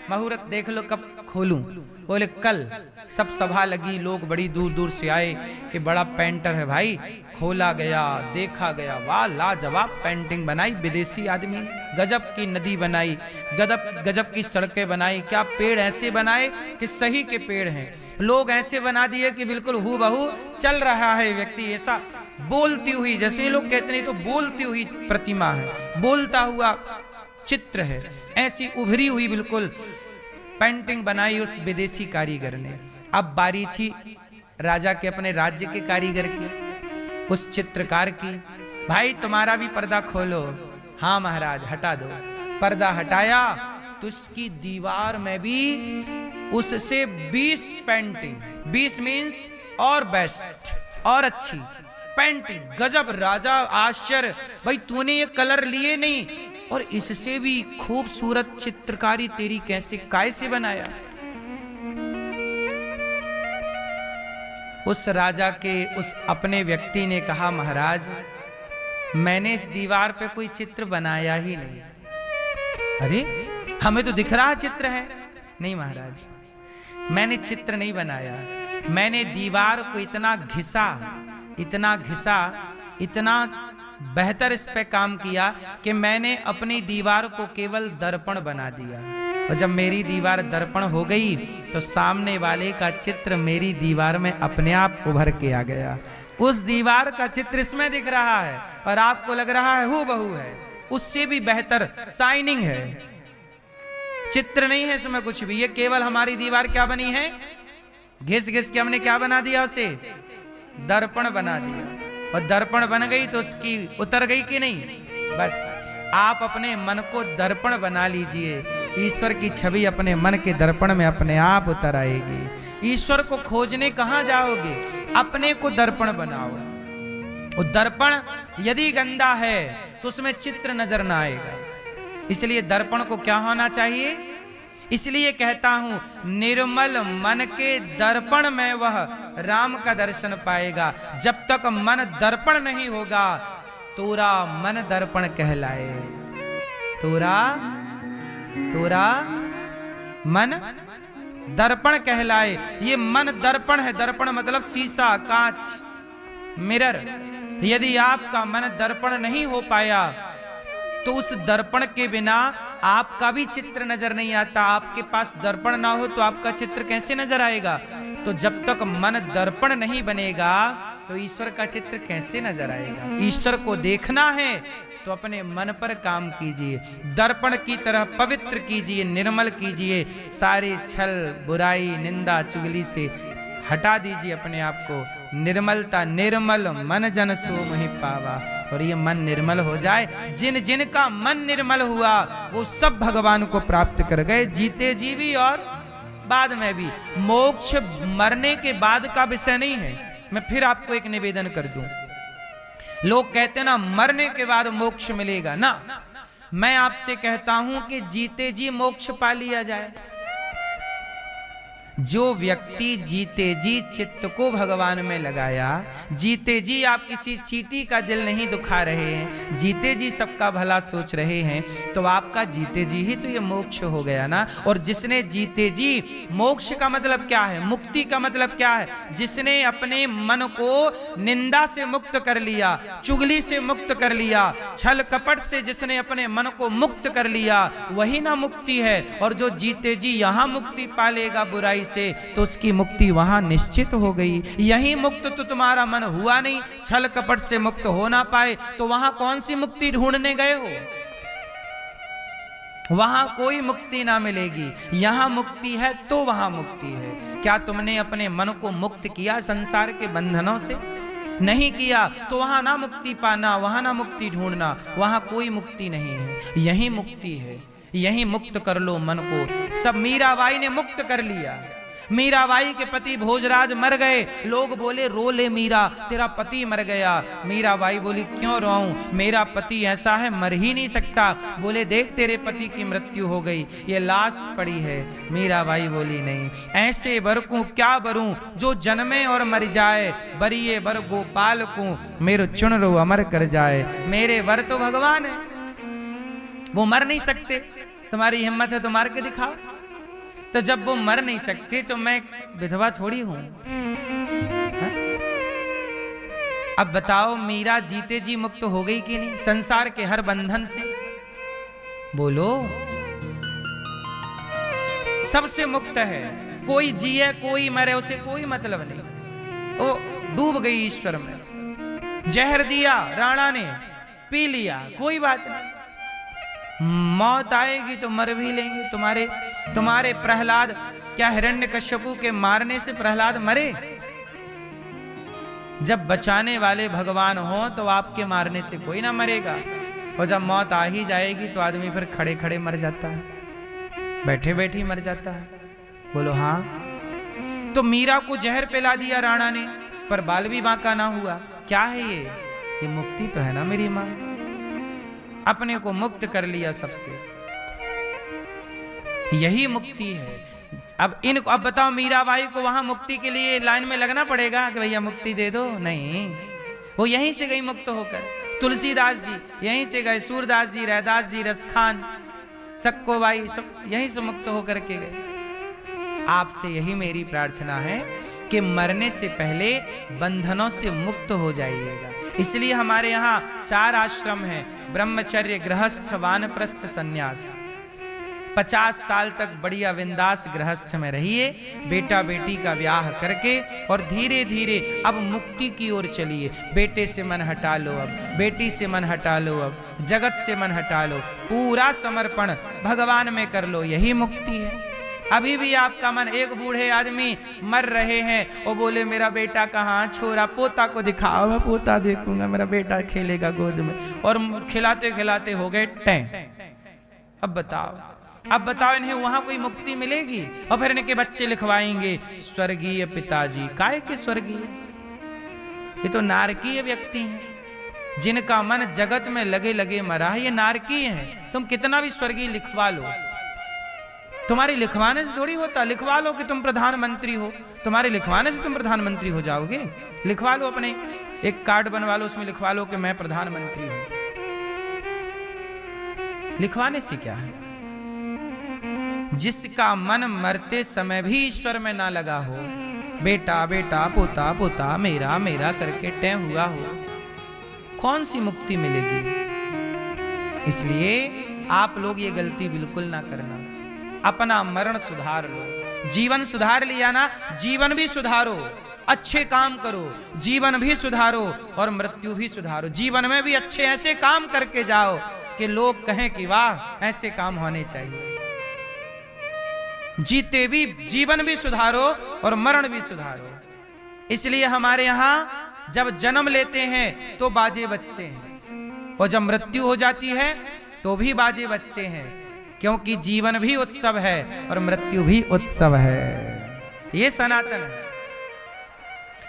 मुहूर्त देख लो कब खोलूं। बोले कल। सब सभा लगी, लोग बड़ी दूर दूर से आए कि बड़ा पेंटर है भाई। खोला गया, देखा गया, वाह लाजवाब पेंटिंग बनाई विदेशी आदमी, गजब की नदी बनाई, गजब की सड़कें बनाई, क्या पेड़ ऐसे बनाए कि सही के पेड़ हैं, लोग ऐसे बना दिए कि बिल्कुल हूबहू चल रहा है व्यक्ति, ऐसा बोलती हुई, जैसे लोग कहते नहीं तो बोलती हुई प्रतिमा है, बोलता हुआ चित्र है, ऐसी उभरी हुई बिल्कुल पेंटिंग बनाई उस विदेशी कारीगर ने। अब बारी थी राजा के अपने राज्य के कारीगर की, उस चित्रकार की। भाई तुम्हारा भी पर्दा खोलो। हाँ महाराज हटा दो। पर्दा हटाया तो उसकी दीवार में भी उससे 20 पेंटिंग, 20 मीन्स और बेस्ट और अच्छी पेंटिंग, गजब। राजा आश्चर्य, भाई तूने ये कलर लिए नहीं और इससे भी खूबसूरत चित्रकारी तेरी कैसे बनाया? उस राजा के उस अपने व्यक्ति ने कहा महाराज मैंने इस दीवार पे कोई चित्र बनाया ही नहीं। अरे हमें तो दिख रहा चित्र है। नहीं महाराज मैंने चित्र नहीं बनाया, मैंने दीवार को इतना घिसा, इतना बेहतर इस पे काम किया कि मैंने अपनी दीवार को केवल दर्पण बना दिया, और जब मेरी दीवार दर्पण हो गई तो सामने वाले का चित्र मेरी दीवार में अपने आप उभर के आ गया। उस दीवार का चित्र इसमें दिख रहा है और आपको लग रहा है हूबहू है, उससे भी बेहतर शाइनिंग है। चित्र नहीं है इसमें कुछ भी, ये केवल हमारी दीवार क्या बनी है, घिस घिस के हमने क्या बना दिया, उसे दर्पण बना दिया। और दर्पण बन गई तो उसकी उतर गई कि नहीं? बस आप अपने मन को दर्पण बना लीजिए, ईश्वर की छवि अपने मन के दर्पण में अपने आप उतर आएगी। ईश्वर को खोजने कहाँ जाओगे? अपने को दर्पण बनाओ। वो दर्पण यदि गंदा है तो उसमें चित्र नजर ना आएगा। इसलिए दर्पण को क्या होना चाहिए? इसलिए कहता हूं निर्मल मन के दर्पण में वह राम का दर्शन पाएगा। जब तक मन दर्पण नहीं होगा तोरा मन दर्पण कहलाए। तोरा मन दर्पण कहलाए। ये मन दर्पण है, दर्पण मतलब शीशा, कांच, मिरर। यदि आपका मन दर्पण नहीं हो पाया तो उस दर्पण के बिना आपका भी चित्र नजर नहीं आता। आपके पास दर्पण ना हो तो आपका चित्र कैसे नजर आएगा? तो जब तक मन दर्पण नहीं बनेगा तो ईश्वर का चित्र कैसे नजर आएगा? ईश्वर को देखना है तो अपने मन पर काम कीजिए, दर्पण की तरह पवित्र कीजिए, निर्मल कीजिए। सारे छल बुराई निंदा चुगली से हटा दीजिए अपने आप को। निर्मलता, निर्मल मन जन सो मोहि पावा। और ये मन निर्मल हो जाए, जिन जिन का मन निर्मल हुआ वो सब भगवान को प्राप्त कर गए, जीते जी भी और बाद में भी। मोक्ष मरने के बाद का विषय नहीं है। मैं फिर आपको एक निवेदन कर दूं, लोग कहते ना मरने के बाद मोक्ष मिलेगा ना, मैं आपसे कहता हूं कि जीते जी मोक्ष पा लिया जाए। जो व्यक्ति जीते जी चित्त को भगवान में लगाया, जीते जी आप किसी चींटी का दिल नहीं दुखा रहे हैं, जीते जी सबका भला सोच रहे हैं, तो आपका जीते जी ही तो ये मोक्ष हो गया ना। और जिसने जीते जी, मोक्ष का मतलब क्या है, मुक्ति का मतलब क्या है, जिसने अपने मन को निंदा से मुक्त कर लिया, चुगली से मुक्त कर लिया, छल कपट से जिसने अपने मन को मुक्त कर लिया, वही ना मुक्ति है। और जो जीते जी यहां मुक्ति पालेगा बुराई से, तो उसकी मुक्ति वहां निश्चित हो गई। यही मुक्त तो तुम्हारा मन हुआ नहीं, छल कपट से मुक्त हो ना पाए, तो वहां कौन सी मुक्ति ढूंढने गए हो? वहां कोई मुक्ति ना मिलेगी। यहां मुक्ति है तो वहां मुक्ति है। क्या तुमने अपने मन को मुक्त किया संसार के बंधनों से? नहीं किया, तो वहां ना मुक्ति पाना, वहां ना मुक्ति ढूंढना, वहां कोई मुक्ति नहीं है। यही मुक्ति है, यही मुक्त कर लो मन को। सब मीराबाई ने मुक्त कर लिया। मीराबाई के पति भोजराज मर गए, लोग बोले रो ले मीरा, तेरा पति मर गया। मीराबाई बोली क्यों रोऊं, मेरा पति ऐसा है मर ही नहीं सकता। बोले देख तेरे पति की मृत्यु हो गई, ये लाश पड़ी है। मीराबाई बोली नहीं, ऐसे वर को क्या बरूं जो जन्मे और मर जाए, बरिए वर गोपाल को मेरो चुन रो अमर कर जाए। मेरे वर तो भगवान है, वो मर नहीं सकते। तुम्हारी हिम्मत है तो मार के दिखाओ। तो जब वो मर नहीं सकते तो मैं विधवा थोड़ी हूं। अब बताओ मीरा जीते जी मुक्त हो गई कि नहीं संसार के हर बंधन से? बोलो। सबसे मुक्त है। कोई जिए कोई मरे उसे कोई मतलब नहीं। वो डूब गई ईश्वर में। जहर दिया राणा ने, पी लिया, कोई बात नहीं। मौत आएगी तो मर भी लेंगे। तुम्हारे प्रहलाद, क्या हिरण्यकश्यपु के मारने से प्रहलाद मरे? जब बचाने वाले भगवान हो तो आपके मारने से कोई ना मरेगा। और जब मौत आ ही जाएगी तो आदमी फिर खड़े खड़े मर जाता है, बैठे बैठे मर जाता है। बोलो हाँ। तो मीरा को जहर पिला दिया राणा ने, पर बाल भी बांका ना हुआ। क्या है ये मुक्ति तो है ना मेरी मां। अपने को मुक्त कर लिया सबसे, यही मुक्ति है। अब बताओ मीराबाई को वहां मुक्ति के लिए लाइन में लगना पड़ेगा कि भैया मुक्ति दे दो? नहीं, वो यहीं से गई मुक्त होकर। तुलसीदास जी यहीं से गए, सूरदास जी, रैदास जी, रसखान, सक्कोबाई सब यहीं से मुक्त होकर के गए। आपसे यही मेरी प्रार्थना है कि मरने से पहले बंधनों से मुक्त हो जाइएगा। इसलिए हमारे यहाँ 4 आश्रम हैं, ब्रह्मचर्य, गृहस्थ, वानप्रस्थ, सन्यास। 50 साल तक बढ़िया बिंदास गृहस्थ में रहिए, बेटा बेटी का ब्याह करके, और धीरे धीरे अब मुक्ति की ओर चलिए। बेटे से मन हटा लो, अब बेटी से मन हटा लो, अब जगत से मन हटा लो, पूरा समर्पण भगवान में कर लो, यही मुक्ति है। अभी भी आपका मन, एक बूढ़े आदमी मर रहे हैं, वो बोले मेरा बेटा कहाँ, छोरा पोता को दिखाओ, मैं पोता देखूंगा, मेरा बेटा खेलेगा गोद में, और खिलाते खिलाते हो गए टैं। अब बताओ इन्हें वहां कोई मुक्ति मिलेगी? और फिर इनके बच्चे लिखवाएंगे स्वर्गीय पिताजी। काहे के स्वर्गीय? ये तो नारकीय व्यक्ति हैं, जिनका मन जगत में लगे लगे मरा है, ये नारकीय हैं। तुम कितना भी स्वर्गीय लिखवा लो, तुम्हारे लिखवाने से थोड़ी होता। लिखवा लो कि तुम प्रधानमंत्री हो, तुम्हारे लिखवाने से तुम प्रधानमंत्री हो जाओगे? लिखवा लो, अपने एक कार्ड बनवा लो, उसमें लिखवा लो कि मैं प्रधानमंत्री हूं। लिखवाने से क्या है? जिसका मन मरते समय भी ईश्वर में ना लगा हो, बेटा बेटा, पोता पोता, मेरा मेरा करके टैं हुआ हो, कौन सी मुक्ति मिलेगी? इसलिए आप लोग ये गलती बिल्कुल ना करना। अपना मरण सुधार लो। जीवन सुधार लिया ना, जीवन भी सुधारो, अच्छे काम करो, जीवन भी सुधारो और मृत्यु भी सुधारो। जीवन में भी अच्छे ऐसे काम करके जाओ कि लोग कहें कि वाह, ऐसे काम होने चाहिए। जीते भी जीवन भी सुधारो और मरण भी सुधारो। इसलिए हमारे यहां जब जन्म लेते हैं तो बाजे बजते हैं, और जब मृत्यु हो जाती है तो भी बाजे बजते हैं, क्योंकि जीवन भी उत्सव है और मृत्यु भी उत्सव है। ये सनातन है।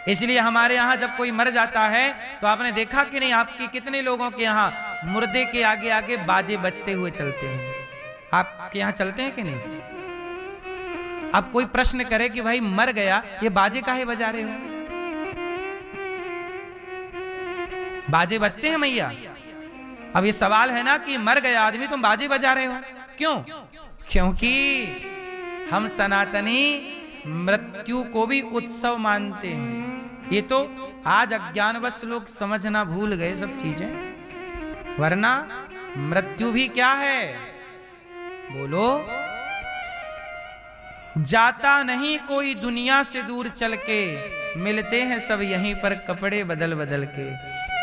इसलिए हमारे यहाँ जब कोई मर जाता है तो आपने देखा कि नहीं, आपके कितने लोगों के यहाँ मुर्दे के आगे आगे बाजे बजते हुए चलते हैं? आपके यहाँ चलते हैं कि नहीं? अब कोई प्रश्न करे कि भाई मर गया, ये बाजे काहे बजा रहे हो? बाजे बजते हैं मैया। अब ये सवाल है ना कि मर गया आदमी, तुम बाजे बजा रहे हो क्यों? क्योंकि हम सनातनी मृत्यु को भी उत्सव मानते हैं। ये तो आज अज्ञानवश लोग समझना भूल गए सब चीजें, वरना मृत्यु भी क्या है? बोलो। जाता नहीं कोई दुनिया से दूर चल के, मिलते हैं सब यहीं पर कपड़े बदल बदल के।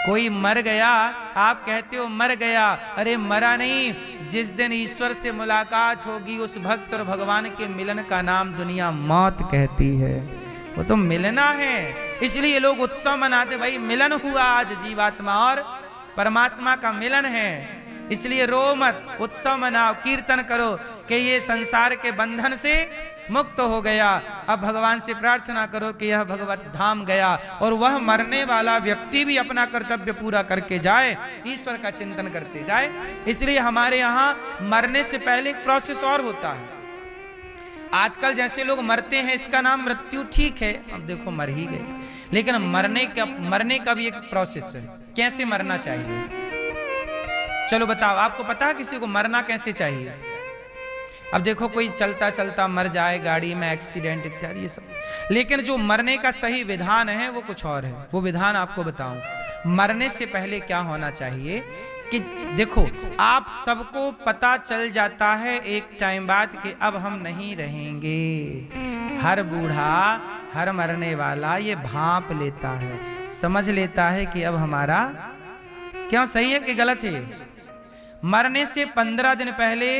कोई मर गया, आप कहते हो मर गया, अरे मरा नहीं। जिस दिन ईश्वर से मुलाकात होगी उस भक्त और भगवान के मिलन का नाम दुनिया मौत कहती है। वो तो मिलना है, इसलिए लोग उत्सव मनाते, भाई मिलन हुआ आज जीवात्मा और परमात्मा का मिलन है, इसलिए रो मत, उत्सव मनाओ, कीर्तन करो कि ये संसार के बंधन से मुक्त हो गया। अब भगवान से प्रार्थना करो कि यह भगवत धाम गया और वह मरने वाला व्यक्ति भी अपना कर्तव्य पूरा करके जाए, ईश्वर का चिंतन करते जाए। इसलिए हमारे यहाँ मरने से पहले एक प्रोसेस और होता है। आजकल जैसे लोग मरते हैं इसका नाम मृत्यु, ठीक है, अब देखो मर ही गए, लेकिन मरने का भी एक प्रोसेस है। कैसे मरना चाहिए? चलो बताओ, आपको पता है किसी को मरना कैसे चाहिए? अब देखो कोई चलता चलता मर जाए, गाड़ी में एक्सीडेंट इत्यादि ये सब, लेकिन जो मरने का सही विधान है वो कुछ और है। वो विधान आपको बताऊं। मरने से पहले क्या होना चाहिए कि देखो, आप सबको पता चल जाता है एक टाइम बाद कि अब हम नहीं रहेंगे। हर बूढ़ा, हर मरने वाला ये भांप लेता है, समझ लेता है कि अब हमारा, क्यों सही है कि गलत है? मरने से 15 दिन पहले,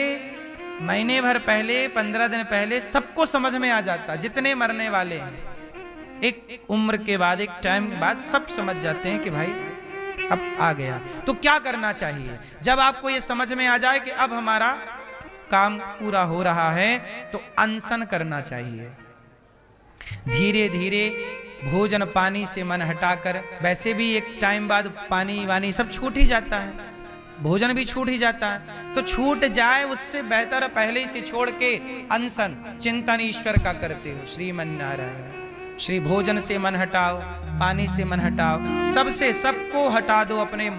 महीने भर पहले, 15 दिन पहले सबको समझ में आ जाता, जितने मरने वाले हैं। एक उम्र के बाद, एक टाइम के बाद सब समझ जाते हैं कि भाई अब आ गया। तो क्या करना चाहिए? जब आपको ये समझ में आ जाए कि अब हमारा काम पूरा हो रहा है, तो अनशन करना चाहिए। धीरे धीरे भोजन पानी से मन हटाकर, वैसे भी एक टाइम बाद पानी वानी सब छूट ही जाता है, भोजन भी छूट ही जाता है, तो छूट जाए उससे बेहतर पहले ही से छोड़ के अनशन चिंतन ईश्वर का करते हो। श्रीमन्नारायण, श्री भोजन से मन हटाओ, पानी से मन हटाओ, सबसे सबको हटा दो, अपने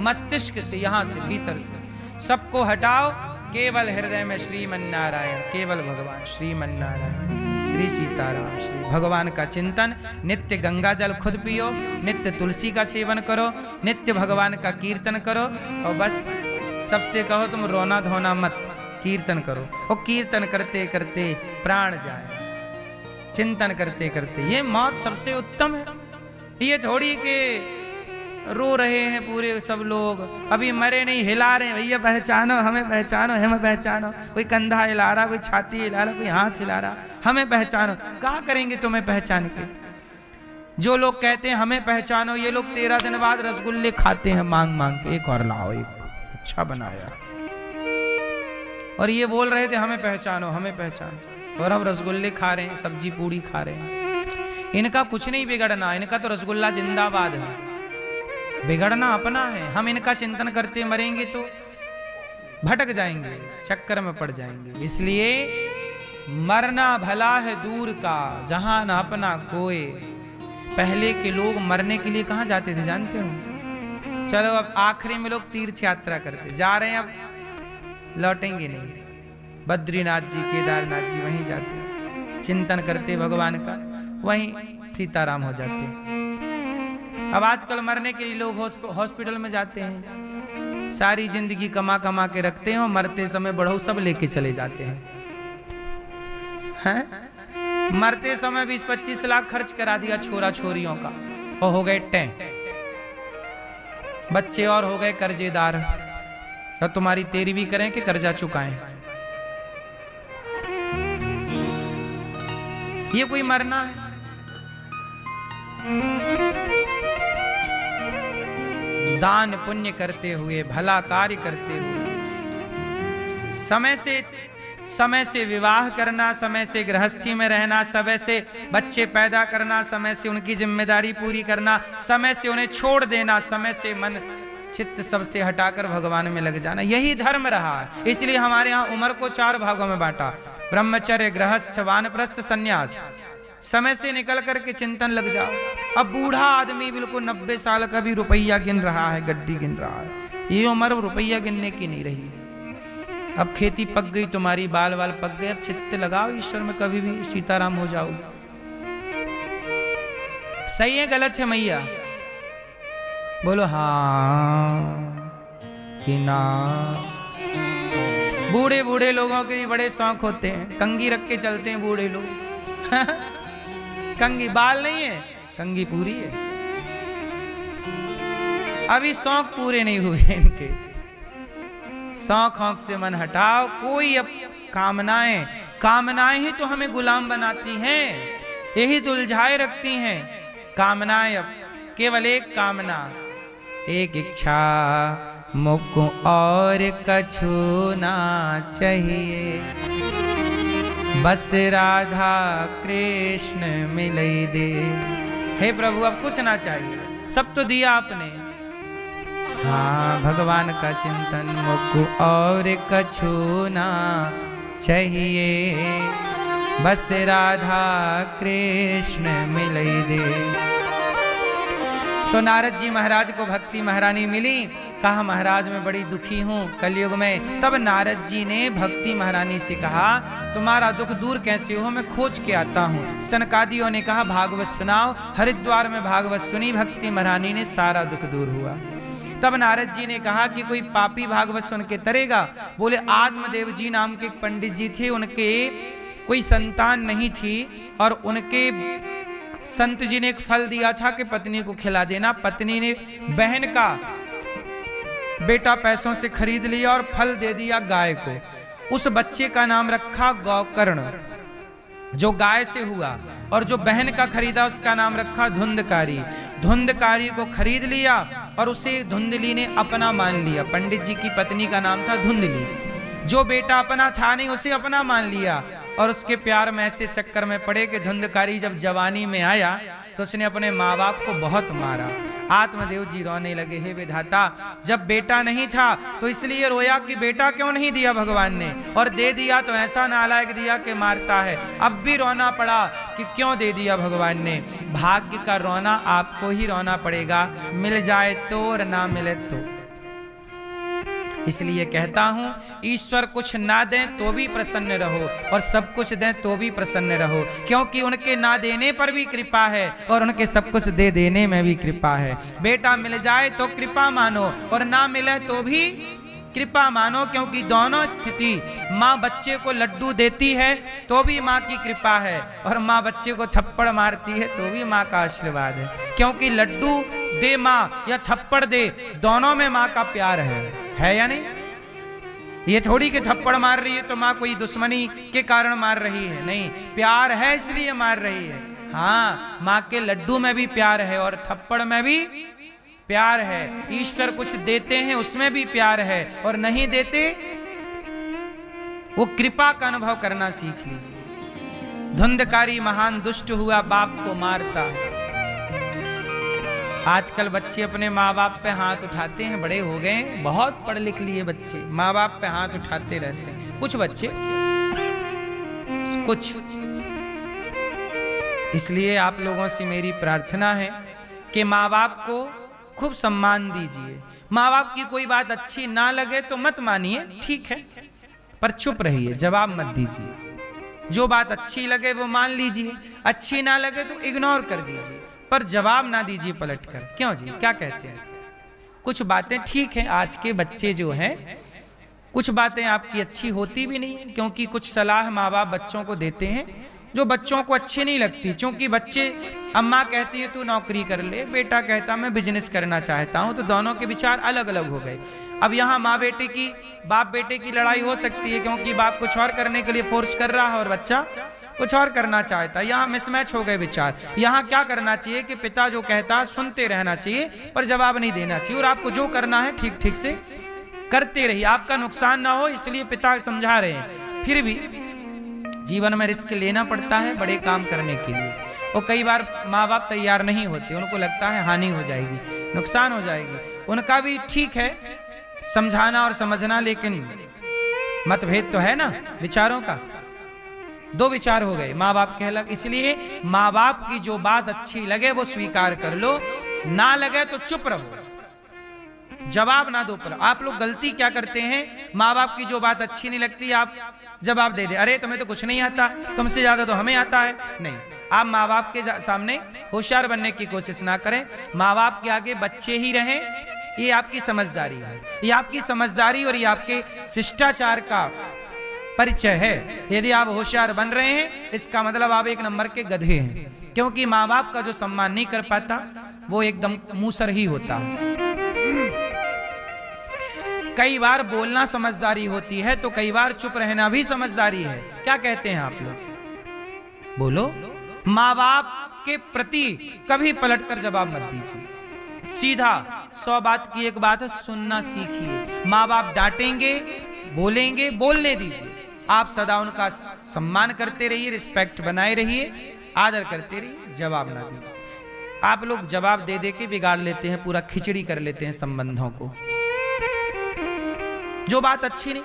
मस्तिष्क से, यहाँ से भीतर से सबको हटाओ। केवल हृदय में श्रीमन्नारायण, केवल भगवान श्रीमन्नारायण, श्री सीताराम, श्री भगवान का चिंतन। नित्य गंगा जल खुद पियो, नित्य तुलसी का सेवन करो, नित्य भगवान का कीर्तन करो, और बस सबसे कहो तुम रोना धोना मत, कीर्तन करो। और कीर्तन करते करते प्राण जाए, चिंतन करते करते। ये मौत सबसे उत्तम है। ये थोड़ी के रो रहे हैं पूरे सब लोग, अभी मरे नहीं, हिला रहे हैं, भैया पहचानो हमें, पहचानो हमें, पहचानो। कोई कंधा हिला रहा, कोई छाती हिला रहा, कोई हाथ हिला रहा, हमें पहचानो। क्या करेंगे तुम्हें पहचान के? जो लोग कहते हैं हमें पहचानो, ये लोग 13 दिन बाद रसगुल्ले खाते हैं मांग मांग के, एक और लाओ, एक अच्छा बनाया। और ये बोल रहे थे हमें पहचानो, हमें पहचानो, और अब रसगुल्ले खा रहे हैं, सब्जी पूड़ी खा रहे हैं। इनका कुछ नहीं बिगड़ना, इनका तो रसगुल्ला जिंदाबाद है, बिगड़ना अपना है। हम इनका चिंतन करते मरेंगे तो भटक जाएंगे, चक्कर में पड़ जाएंगे। इसलिए मरना भला है दूर का, जहां न अपना कोई। पहले के लोग मरने के लिए कहां जाते थे जानते हो? चलो अब आखिरी में लोग तीर्थ यात्रा करते, जा रहे हैं, अब लौटेंगे नहीं। बद्रीनाथ जी, केदारनाथ जी, वहीं जाते हैं, चिंतन करते भगवान का, वहीं सीताराम हो जाते हैं। अब आजकल मरने के लिए लोग हॉस्पिटल में जाते हैं, सारी जिंदगी कमा कमा के रखते हैं, और मरते समय बढ़ो सब लेके चले जाते हैं। मरते समय 20-25 लाख खर्च करा दिया छोरा छोरियों का, और हो गए टें, बच्चे और हो गए कर्जेदार। तो तुम्हारी तेरी भी करें कि कर्जा चुकाएं? ये कोई मरना है? दान पुण्य करते हुए, भला कार्य करते हुए, समय से विवाह करना, समय से गृहस्थी में रहना, समय से बच्चे पैदा करना, समय से उनकी जिम्मेदारी पूरी करना, समय से उन्हें छोड़ देना, समय से मन चित्त सबसे हटाकर भगवान में लग जाना, यही धर्म रहा है। इसलिए हमारे यहाँ उम्र को 4 भागों में बांटा। ब्रह्मचर्य, गृहस्थ, वानप्रस्थ, सन्यास, समय से निकल करके चिंतन लग जाओ। अब बूढ़ा आदमी बिल्कुल 90 साल का भी रुपया गिन रहा है, गड्डी गिन रहा है। ये उम्र रुपया गिनने की नहीं रही। अब खेती पक गई तुम्हारी, बाल वाल पक गए, अब चित्त लगाओ ईश्वर में, कभी भी सीताराम हो जाओ। सही है गलत है मैया? बोलो हाँ कि ना। बूढ़े बूढ़े लोगों के भी बड़े शौक होते हैं, कंघी रख के चलते हैं बूढ़े लोग। कंघी बाल नहीं है, कंघी पूरी है। अभी शौक पूरे नहीं हुए इनके। शौक औक से मन हटाओ। कोई अब कामनाएं ही तो हमें गुलाम बनाती हैं, यही तो उलझाए रखती हैं। कामनाएं अब केवल एक कामना, एक इच्छा, मुझको और कछु ना चाहिए, बस राधा कृष्ण मिलई दे। हे प्रभु अब कुछ ना चाहिए, सब तो दिया आपने। हाँ भगवान का चिंतन, मुझको और कछु ना चाहिए, बस राधा कृष्ण मिलई दे। तो नारद जी महाराज को भक्ति महारानी मिली। कहा महाराज मैं बड़ी दुखी हूँ कलयुग में। तब नारद जी ने भक्ति महारानी से कहा तुम्हारा दुख दूर कैसे हो, मैं खोज के आता हूँ। सनकादियों ने कहा भागवत सुनाओ। हरिद्वार में भागवत सुनी, भक्ति महारानी ने सारा दुख दूर हुआ। तब नारद जी ने कहा कि कोई पापी भागवत सुन के तरेगा? बोले आत्मदेव जी नाम के एक पंडित जी थे, उनके कोई संतान नहीं थी और उनके संत जी ने एक फल दिया था कि पत्नी को खिला देना। पत्नी ने बहन का बेटा पैसों से खरीद लिया और फल दे दिया गाय को। उस बच्चे का नाम रखा गौकर्ण, जो गाय से हुआ, और जो बहन का खरीदा उसका नाम रखा धुंधकारी। धुंधकारी को खरीद लिया और उसे धुंधली ने अपना मान लिया। पंडित जी की पत्नी का नाम था धुंधली। जो बेटा अपना था नहीं उसे अपना मान लिया और उसके प्यार में ऐसे चक्कर में पड़े कि धुंधकारी जब जवानी में आया तो उसने अपने माँ बाप को बहुत मारा। आत्मदेव जी रोने लगे, हे विधाता जब बेटा नहीं था तो इसलिए रोया कि बेटा क्यों नहीं दिया भगवान ने, और दे दिया तो ऐसा नालायक दिया कि मारता है। अब भी रोना पड़ा कि क्यों दे दिया भगवान ने। भाग्य का रोना आपको ही रोना पड़ेगा, मिल जाए तो और ना मिले तो। इसलिए कहता हूं ईश्वर कुछ ना दें तो भी प्रसन्न रहो और सब कुछ दें तो भी प्रसन्न रहो, क्योंकि उनके ना देने पर भी कृपा है और उनके सब कुछ दे देने में भी कृपा है। बेटा मिल जाए तो कृपा मानो और ना मिले तो भी कृपा मानो, क्योंकि दोनों स्थिति माँ बच्चे को लड्डू देती है तो भी माँ की कृपा है और माँ बच्चे को थप्पड़ मारती है तो भी माँ का आशीर्वाद है। क्योंकि लड्डू दे माँ या थप्पड़ दे, दोनों में माँ का प्यार है या नहीं? ये थोड़ी कि थप्पड़ मार रही है तो माँ कोई दुश्मनी के कारण मार रही है, नहीं, प्यार है इसलिए मार रही है। हाँ, माँ के लड्डू में भी प्यार है और थप्पड़ में भी प्यार है। ईश्वर कुछ देते हैं उसमें भी प्यार है और नहीं देते वो कृपा का अनुभव करना सीख लीजिए। धुंधकारी महान दुष्ट हुआ, बाप को मारता है। आजकल बच्चे अपने माँ बाप पे हाथ उठाते हैं, बड़े हो गए, बहुत पढ़ लिख लिए बच्चे माँ बाप पे हाथ उठाते रहते हैं। कुछ बच्चे कुछ। इसलिए आप लोगों से मेरी प्रार्थना है कि माँ बाप को खूब सम्मान दीजिए। माँ बाप की कोई बात अच्छी ना लगे तो मत मानिए, ठीक है, पर चुप रहिए, जवाब मत दीजिए। जो बात अच्छी लगे वो मान लीजिए, अच्छी ना लगे तो इग्नोर कर दीजिए, पर जवाब ना दीजिए पलटकर। क्यों जी, क्या कहते हैं? कुछ बातें ठीक है, आज के बच्चे जो हैं कुछ बातें आपकी अच्छी होती भी नहीं, क्योंकि कुछ सलाह माँ बाप बच्चों को देते हैं जो बच्चों को अच्छी नहीं लगती। क्योंकि बच्चे, अम्मा कहती है तू नौकरी कर ले, बेटा कहता मैं बिजनेस करना चाहता हूँ, तो दोनों के विचार अलग अलग हो गए। अब यहाँ माँ बेटे की, बाप बेटे की लड़ाई हो सकती है, क्योंकि बाप कुछ और करने के लिए फोर्स कर रहा है और बच्चा कुछ और करना चाहता है। यहाँ मिसमैच हो गए विचार। यहाँ क्या करना चाहिए कि पिता जो कहता है सुनते रहना चाहिए, पर जवाब नहीं देना चाहिए, और आपको जो करना है ठीक ठीक से करते रहिए, आपका नुकसान ना हो, इसलिए पिता समझा रहे हैं। फिर भी जीवन में रिस्क लेना पड़ता है बड़े काम करने के लिए, और कई बार माँ बाप तैयार नहीं होते, उनको लगता है हानि हो जाएगी, नुकसान हो जाएगी। उनका भी ठीक है समझाना और समझना, लेकिन मतभेद तो है ना विचारों का, दो विचार हो गए, माँ बाप के अलग। इसलिए माँ बाप की जो बात अच्छी लगे वो स्वीकार कर लो, ना लगे तो चुप रहो, जवाब ना दो। पर आप लोग गलती क्या करते हैं, माँ बाप की जो बात अच्छी नहीं लगती आप जवाब दे दे, अरे तुम्हें तो कुछ नहीं आता, तुमसे ज्यादा तो हमें आता है। नहीं, आप माँ बाप के सामने होशियार बनने की कोशिश ना करें, माँ बाप के आगे बच्चे ही रहें, ये आपकी समझदारी है, ये आपकी समझदारी और ये आपके शिष्टाचार का परिचय है। यदि आप होशियार बन रहे हैं इसका मतलब आप एक नंबर के गधे हैं, क्योंकि माँ बाप का जो सम्मान नहीं कर पाता वो एकदम मूसर ही होता है। कई बार बोलना समझदारी होती है तो कई बार चुप रहना भी समझदारी है। क्या कहते हैं आप लोग, बोलो। माँ बाप के प्रति कभी पलटकर जवाब मत दीजिए, सीधा 100 बात की एक बात है, सुनना सीखिए। माँ बाप डांटेंगे, बोलेंगे, बोलने दीजिए, आप सदा उनका सम्मान करते रहिए, रिस्पेक्ट बनाए रहिए, आदर करते रहिए, जवाब ना दीजिए। आप लोग जवाब दे दे के बिगाड़ लेते हैं, पूरा खिचड़ी कर लेते हैं संबंधों को, जो बात अच्छी नहीं।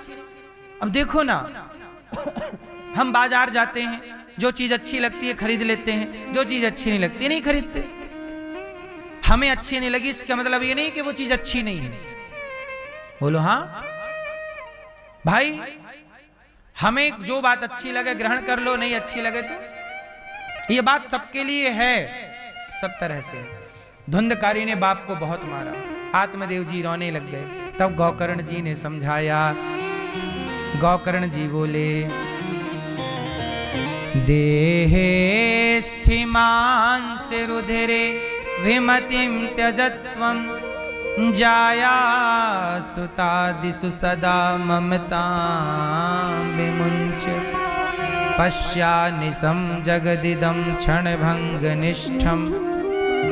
अब देखो ना, हम बाजार जाते हैं, जो चीज अच्छी लगती है खरीद लेते हैं, जो चीज अच्छी नहीं लगती नहीं खरीदते। हमें अच्छी नहीं लगी इसका मतलब ये नहीं कि वो चीज अच्छी नहीं है। बोलो हाँ भाई, हमें जो बात अच्छी लगे ग्रहण कर लो, नहीं अच्छी लगे तो। ये बात सबके लिए है, सब तरह से। धुंधकारी ने बाप को बहुत मारा, आत्मदेव जी रोने लग गए। तब गौकर्ण जी ने समझाया। गौकर्ण जी बोले, देहे स्थिमांस रुधिरे विमतिं त्यजत्वं, जाया सुतादिषु सदा ममतां विमुञ्च, पश्यानिशं जगदिदं क्षणभङ्गनिष्ठं,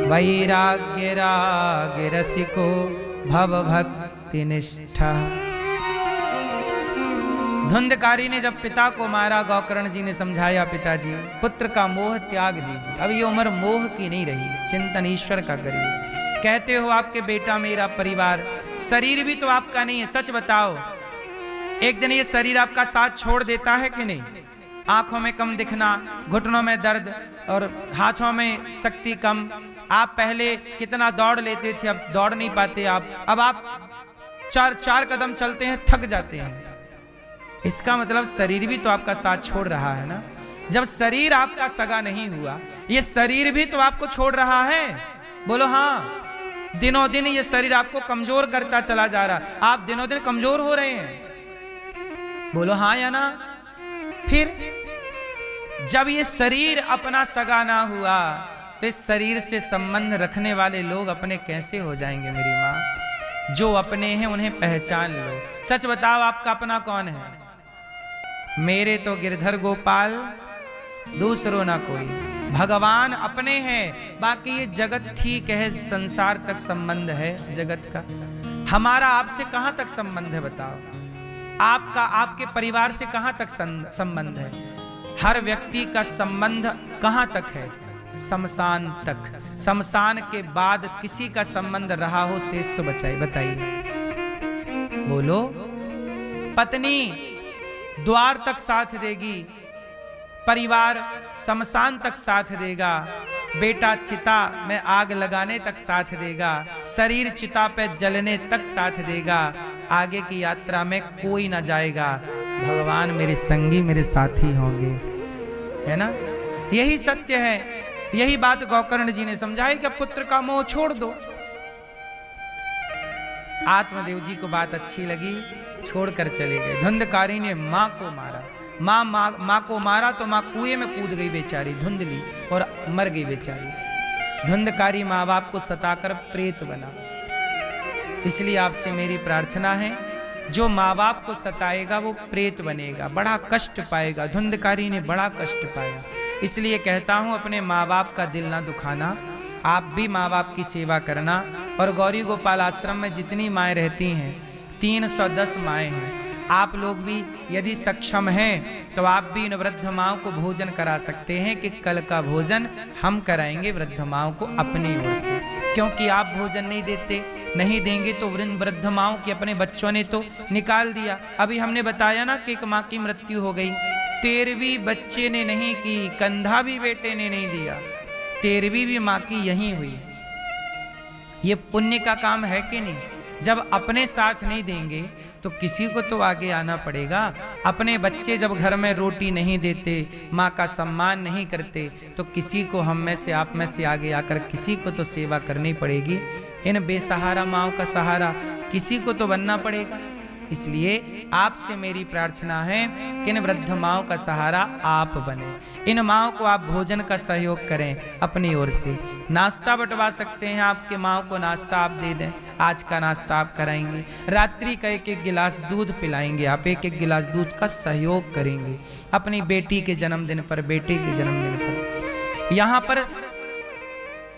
वैराग्यरागरसिको भवभक्तिनिष्ठा। धुंधकारी ने जब पिता को मारा, गौकर्ण जी ने समझाया, पिताजी पुत्र का मोह त्याग दीजिए, अब ये उम्र मोह की नहीं रही, चिंतन ईश्वर का करिए। कहते हो आपके बेटा मेरा परिवार, शरीर भी तो आपका नहीं है, सच बताओ, एक दिन ये शरीर आपका साथ छोड़ देता है कि नहीं? आंखों में कम दिखना, घुटनों में दर्द और हाथों में शक्ति कम। आप पहले कितना दौड़ लेते थे, अब दौड़ नहीं पाते आप। अब आप 4 कदम चलते हैं, थक जाते हैं। इसका मतलब शरीर भी तो आपका साथ छोड़ रहा है ना। जब शरीर आपका सगा नहीं हुआ, ये शरीर भी तो आपको छोड़ रहा है। बोलो हाँ, दिनों दिन ये शरीर आपको कमजोर करता चला जा रहा, आप दिनों दिन कमजोर हो रहे हैं। बोलो हाँ या ना। फिर जब ये शरीर अपना सगा ना हुआ तो इस शरीर से संबंध रखने वाले लोग अपने कैसे हो जाएंगे मेरी माँ? जो अपने हैं उन्हें पहचान लो। सच बताओ, आपका अपना कौन है? मेरे तो गिरधर गोपाल, दूसरों ना कोई। भगवान अपने हैं, बाकी ये जगत ठीक है, संसार तक संबंध है जगत का। हमारा आपसे कहां तक संबंध है बताओ? आपका आपके परिवार से कहां तक संबंध है? हर व्यक्ति का संबंध कहां तक है? शमशान तक। शमशान के बाद किसी का संबंध रहा हो शेष तो बताइए। बोलो। पत्नी द्वार तक साथ देगी, परिवार शमशान तक साथ देगा, बेटा चिता में आग लगाने तक साथ देगा, शरीर चिता पे जलने तक साथ देगा, आगे की यात्रा में कोई ना जाएगा, भगवान मेरे संगी मेरे साथी होंगे, है ना? यही सत्य है। यही बात गौकर्ण जी ने समझाई कि पुत्र का मोह छोड़ दो। आत्मदेव जी को बात अच्छी लगी, छोड़कर चले गए। धुंधकारी ने माँ को मारा। माँ को मारा तो माँ कुएं में कूद गई बेचारी, धुंधली, और मर गई बेचारी। धुंधकारी माँ बाप को सताकर प्रेत बना। इसलिए आपसे मेरी प्रार्थना है, जो माँ बाप को सताएगा वो प्रेत बनेगा, बड़ा कष्ट पाएगा। धुंधकारी ने बड़ा कष्ट पाया। इसलिए कहता हूं, अपने माँ बाप का दिल ना दुखाना, आप भी माँ बाप की सेवा करना। और गौरी गोपाल आश्रम में जितनी माएँ रहती हैं, 310 माएँ हैं। आप लोग भी यदि सक्षम हैं तो आप भी इन वृद्ध माओं को भोजन करा सकते हैं कि कल का भोजन हम कराएंगे वृद्ध माओं को अपनी ओर से, क्योंकि आप भोजन नहीं देते, नहीं देंगे तो वृद्ध माओं की अपने बच्चों ने तो निकाल दिया। अभी हमने बताया ना कि एक माँ की मृत्यु हो गई, 13वीं बच्चे ने नहीं की, कंधा भी बेटे ने नहीं दिया, 13वीं भी माँ की यहीं हुई। ये पुण्य का काम है कि नहीं? जब अपने साथ नहीं देंगे तो किसी को तो आगे आना पड़ेगा। अपने बच्चे जब घर में रोटी नहीं देते, माँ का सम्मान नहीं करते, तो किसी को हम में से आप में से आगे आकर किसी को तो सेवा करनी पड़ेगी। इन बेसहारा माँओं का सहारा किसी को तो बनना पड़ेगा। इसलिए आपसे मेरी प्रार्थना है कि इन वृद्ध माँओं का सहारा आप बने। इन माँओं को आप भोजन का सहयोग करें अपनी ओर से। नाश्ता बंटवा सकते हैं, आपके माँओं को नाश्ता आप दे दें, आज का नाश्ता आप कराएंगे, रात्रि का एक एक गिलास दूध पिलाएंगे, आप एक एक गिलास दूध का सहयोग करेंगे अपनी बेटी के जन्मदिन पर, बेटे के जन्मदिन पर। यहाँ पर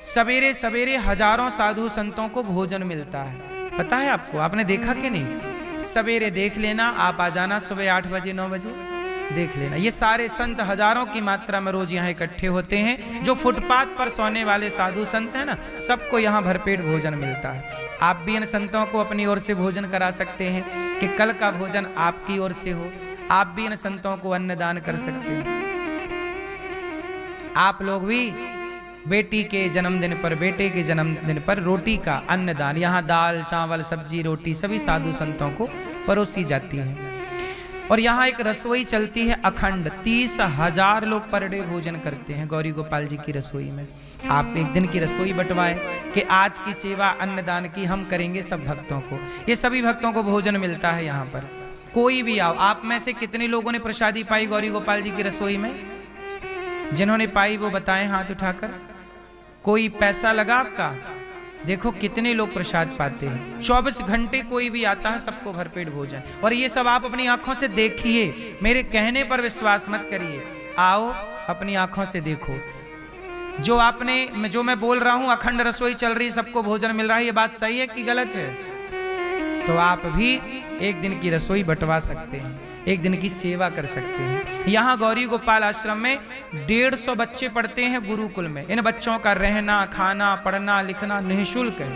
सवेरे सवेरे हजारों साधु संतों को भोजन मिलता है, पता है आपको? आपने देखा कि नहीं? सवेरे देख लेना, आप आ जाना सुबह 8 बजे 9 बजे देख लेना। ये सारे संत हजारों की मात्रा में रोज यहाँ इकट्ठे होते हैं। जो फुटपाथ पर सोने वाले साधु संत हैं ना, सबको यहाँ भरपेट भोजन मिलता है। आप भी इन संतों को अपनी ओर से भोजन करा सकते हैं कि कल का भोजन आपकी ओर से हो। आप भी इन संतों को अन्नदान कर सकते हैं। आप लोग भी बेटी के जन्मदिन पर, बेटे के जन्मदिन पर रोटी का अन्नदान, यहाँ दाल चावल सब्जी रोटी सभी साधु संतों को परोसी जाती है। और यहाँ एक रसोई चलती है अखंड, 30,000 लोग पर डे भोजन करते हैं गौरी गोपाल जी की रसोई में। आप एक दिन की रसोई बंटवाएं कि आज की सेवा अन्नदान की हम करेंगे सब भक्तों को। ये सभी भक्तों को भोजन मिलता है यहाँ पर। कोई भी आओ। आप में से कितने लोगों ने प्रसादी पाई गौरी गोपाल जी की रसोई में? जिन्होंने पाई वो बताएं हाथ उठाकर। कोई पैसा लगा आपका? देखो कितने लोग प्रसाद पाते हैं। 24 घंटे कोई भी आता है, सबको भरपेट भोजन। और ये सब आप अपनी आंखों से देखिए, मेरे कहने पर विश्वास मत करिए। आओ अपनी आंखों से देखो। जो मैं बोल रहा हूं, अखंड रसोई चल रही, सबको भोजन मिल रहा है, ये बात सही है कि गलत है? तो आप भी एक दिन की रसोई बंटवा सकते हैं, एक दिन की सेवा कर सकते हैं। यहाँ गौरी गोपाल आश्रम में 150 बच्चे पढ़ते हैं गुरुकुल में। इन बच्चों का रहना खाना पढ़ना लिखना निःशुल्क है।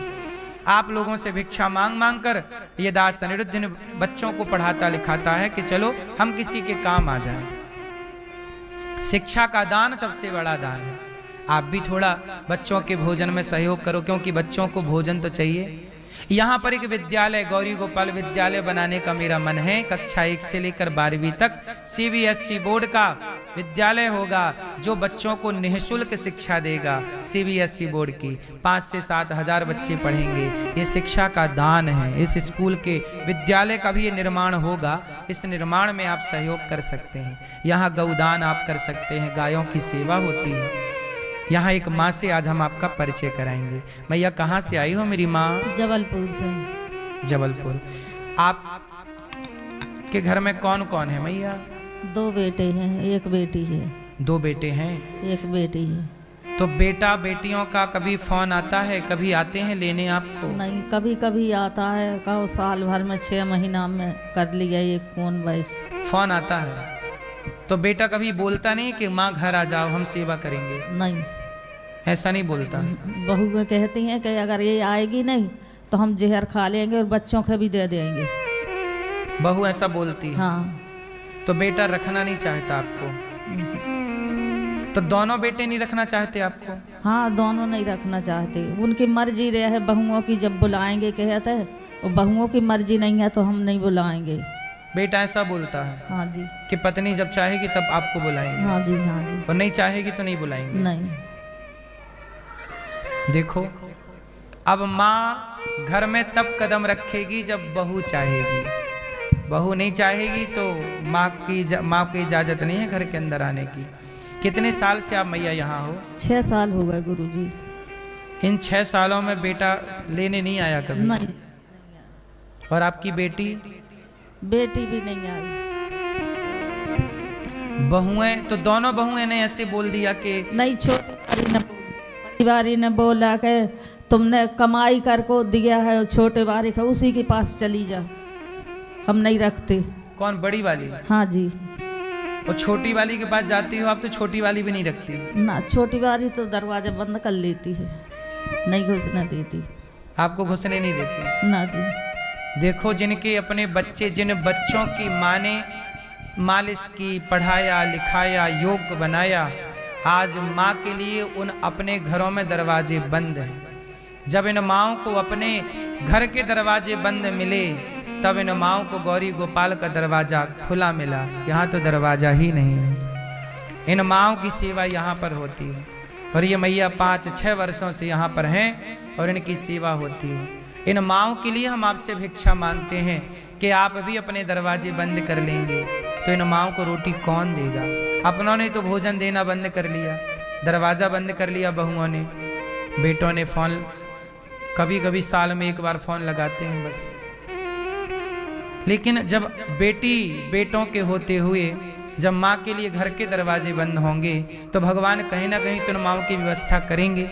आप लोगों से भिक्षा मांग मांग कर ये दास अनिरुद्ध इन बच्चों को पढ़ाता लिखाता है कि चलो हम किसी के काम आ जाएं। शिक्षा का दान सबसे बड़ा दान है। आप भी थोड़ा बच्चों के भोजन में सहयोग करो, क्योंकि बच्चों को भोजन तो चाहिए। यहाँ पर एक विद्यालय, गौरी गोपाल विद्यालय बनाने का मेरा मन है। कक्षा 1 से लेकर 12वीं तक CBSE बोर्ड का विद्यालय होगा, जो बच्चों को निःशुल्क शिक्षा देगा। CBSE बोर्ड की 5 से 7 हजार बच्चे पढ़ेंगे। ये शिक्षा का दान है। इस स्कूल के विद्यालय का भी ये निर्माण होगा। इस निर्माण में आप सहयोग कर सकते हैं। यहाँ गौदान आप कर सकते हैं, गायों की सेवा होती है। यहाँ एक माँ से आज हम आपका परिचय कराएंगे। मैया कहाँ से आई हो मेरी माँ? जबलपुर से। जबलपुर। आप के घर में कौन कौन है मैया? 2 बेटे हैं, 1 बेटी है। 2 बेटे हैं, 1 बेटी है। तो बेटा बेटियों का कभी फोन आता है? कभी आते हैं लेने आपको? नहीं, कभी कभी आता है। कहो साल भर में 6 महीना में कर लिया एक फोन, बस फोन आता है। तो बेटा कभी बोलता नहीं कि माँ घर आ जाओ हम सेवा करेंगे? नहीं, ऐसा नहीं बोलता। बहू को कहती हैं कि अगर ये आएगी नहीं तो हम जहर खा लेंगे और बच्चों को भी दे देंगे। बहू ऐसा बोलती है? हाँ। तो बेटा रखना नहीं चाहता आपको? तो दोनों बेटे नहीं रखना चाहते आपको? हाँ, दोनों नहीं रखना चाहते। उनकी मर्जी रहे बहुओं की, जब बुलाएंगे कहते हैं, और बहुओं की मर्जी नहीं है तो हम नहीं बुलाएंगे। बेटा ऐसा बोलता है? हाँ जी। कि पत्नी जब चाहेगी तब आपको बुलाएंगे? हाँ जी, हाँ जी। और नहीं चाहेगी तो नहीं बुलाएंगे? नहीं। देखो, अब माँ घर में तब कदम रखेगी जब बहू चाहेगी। बहू नहीं चाहेगी तो माँ की इजाजत नहीं है घर के अंदर आने की। कितने साल से आप मैया यहाँ हो? 6 साल हो गए गुरुजी। इन 6 सालों में बेटा लेने नहीं आया कभी? नहीं। और आपकी बेटी? बेटी भी नहीं आई। बहुएं तो दोनों बहुएं ने ऐसे बोल दिया कि नहीं, छोटी बारी ने बोला कि तुमने कमाई कर को दिया है, छोटे बारी का उसी के पास चली जा, हम नहीं रखते। कौन, बड़ी वाली? हाँ जी। और छोटी वाली के पास जाती हो आप तो छोटी वाली भी नहीं रखती? ना, छोटी वाली तो दरवाजा बंद कर लेती है, नहीं घुसने देती। आपको घुसने नहीं देती? ना जी। देखो, जिनके अपने बच्चे, जिन बच्चों की माँ ने मालिश की, पढ़ाया लिखाया, योग बनाया। आज माँ के लिए उन अपने घरों में दरवाजे बंद हैं। जब इन माँओं को अपने घर के दरवाजे बंद मिले, तब इन माँओं को गौरी गोपाल का दरवाजा खुला मिला। यहाँ तो दरवाजा ही नहीं है। इन माँओं की सेवा यहाँ पर होती है और ये मैया 5-6 वर्षों से यहाँ पर हैं और इनकी सेवा होती है। इन माँओं के लिए हम आपसे भिक्षा मांगते हैं कि आप भी अपने दरवाजे बंद कर लेंगे तो इन माँओं को रोटी कौन देगा। अपनों ने तो भोजन देना बंद कर लिया, दरवाज़ा बंद कर लिया बहुओं ने, बेटों ने फ़ोन कभी कभी साल में एक बार फ़ोन लगाते हैं बस। लेकिन जब बेटी बेटों के होते हुए जब माँ के लिए घर के दरवाजे बंद होंगे तो भगवान कहीं ना कहीं तो इन माँओं की व्यवस्था करेंगे।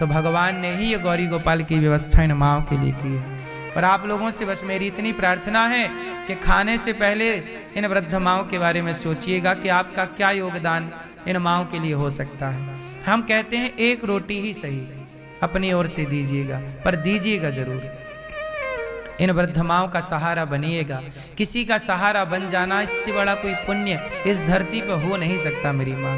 तो भगवान ने ही ये गौरी गोपाल की व्यवस्था इन माँओं के लिए की है। और आप लोगों से बस मेरी इतनी प्रार्थना है कि खाने से पहले इन वृद्ध माँओं के बारे में सोचिएगा कि आपका क्या योगदान इन माँओं के लिए हो सकता है। हम कहते हैं एक रोटी ही सही अपनी ओर से दीजिएगा, पर दीजिएगा जरूर। इन वृद्ध माँओं का सहारा बनिएगा। किसी का सहारा बन जाना, इससे बड़ा कोई पुण्य इस धरती पर हो नहीं सकता मेरी माँ।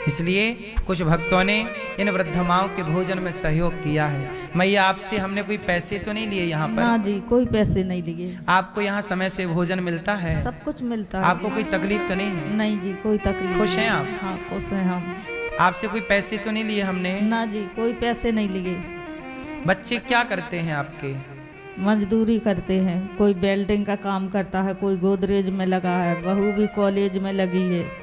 इसलिए कुछ भक्तों ने इन वृद्ध माँओं के भोजन में सहयोग किया है। मैया आपसे हमने कोई पैसे तो नहीं लिए यहाँ पर? ना जी, कोई पैसे नहीं लिए। आपको यहाँ समय से भोजन मिलता है? सब कुछ मिलता है। आपको कोई तकलीफ तो नहीं है? नहीं जी, कोई तकलीफ। खुश हैं आप? हाँ, खुश हैं हम। आपसे कोई पैसे तो नहीं लिए हमने? ना जी, कोई पैसे नहीं लिए। बच्चे क्या करते हैं आपके? मजदूरी करते हैं, कोई वेल्डिंग का काम करता है, कोई गोदरेज में लगा है, बहू भी कॉलेज में लगी है।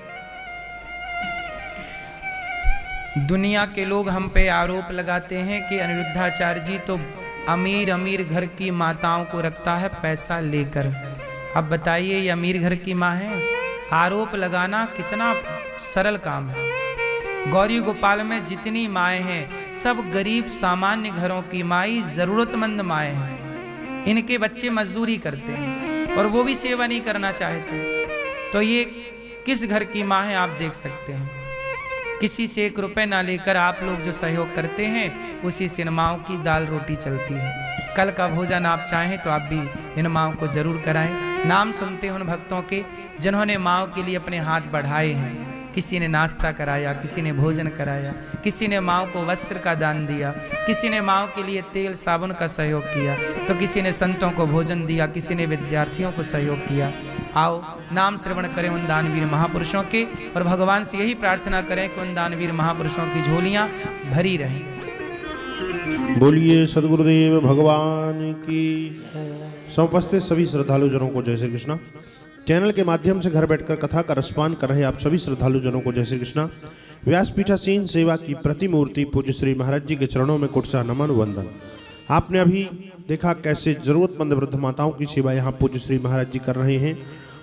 दुनिया के लोग हम पे आरोप लगाते हैं कि अनिरुद्धाचार्य जी तो अमीर अमीर घर की माताओं को रखता है पैसा लेकर। अब बताइए ये अमीर घर की माँ है? आरोप लगाना कितना सरल काम है। गौरी गोपाल में जितनी माएँ हैं सब गरीब सामान्य घरों की माई, जरूरतमंद माएँ हैं। इनके बच्चे मजदूरी करते हैं और वो भी सेवा नहीं करना चाहते। तो ये किस घर की माँ है आप देख सकते हैं। किसी से 1 रुपए ना लेकर आप लोग जो सहयोग करते हैं उसी से इन माँओं की दाल रोटी चलती है। कल का भोजन आप चाहें तो आप भी इन माँओं को जरूर कराएं। नाम सुनते हैं उन भक्तों के जिन्होंने माँओं के लिए अपने हाथ बढ़ाए हैं। किसी ने नाश्ता कराया, किसी ने भोजन कराया, किसी ने माँओं को वस्त्र का दान दिया, किसी ने माँओं के लिए तेल साबुन का सहयोग किया, तो किसी ने संतों को भोजन दिया, किसी ने विद्यार्थियों को सहयोग किया। आओ नाम श्रवण करें उन दानवीर महापुरुषों के और भगवान से यही प्रार्थना करें कि उन दानवीर महापुरुषों की झोलियां भरी रहें। बोलिए सदगुरुदेव भगवान की। समुपस्थित सभी श्रद्धालु जनों को जय श्री कृष्णा। चैनल के माध्यम से घर बैठकर कथा का रसपान कर रहे आप सभी श्रद्धालु जनों को जय श्री कृष्णा। व्यासपीठासीन सेवा की प्रतिमूर्ति पूज्य श्री महाराज जी के चरणों में कुटसा नमन वंदन। आपने अभी देखा कैसे जरूरतमंद वृद्ध माताओं की सेवा यहाँ पूज्य श्री महाराज जी कर रहे हैं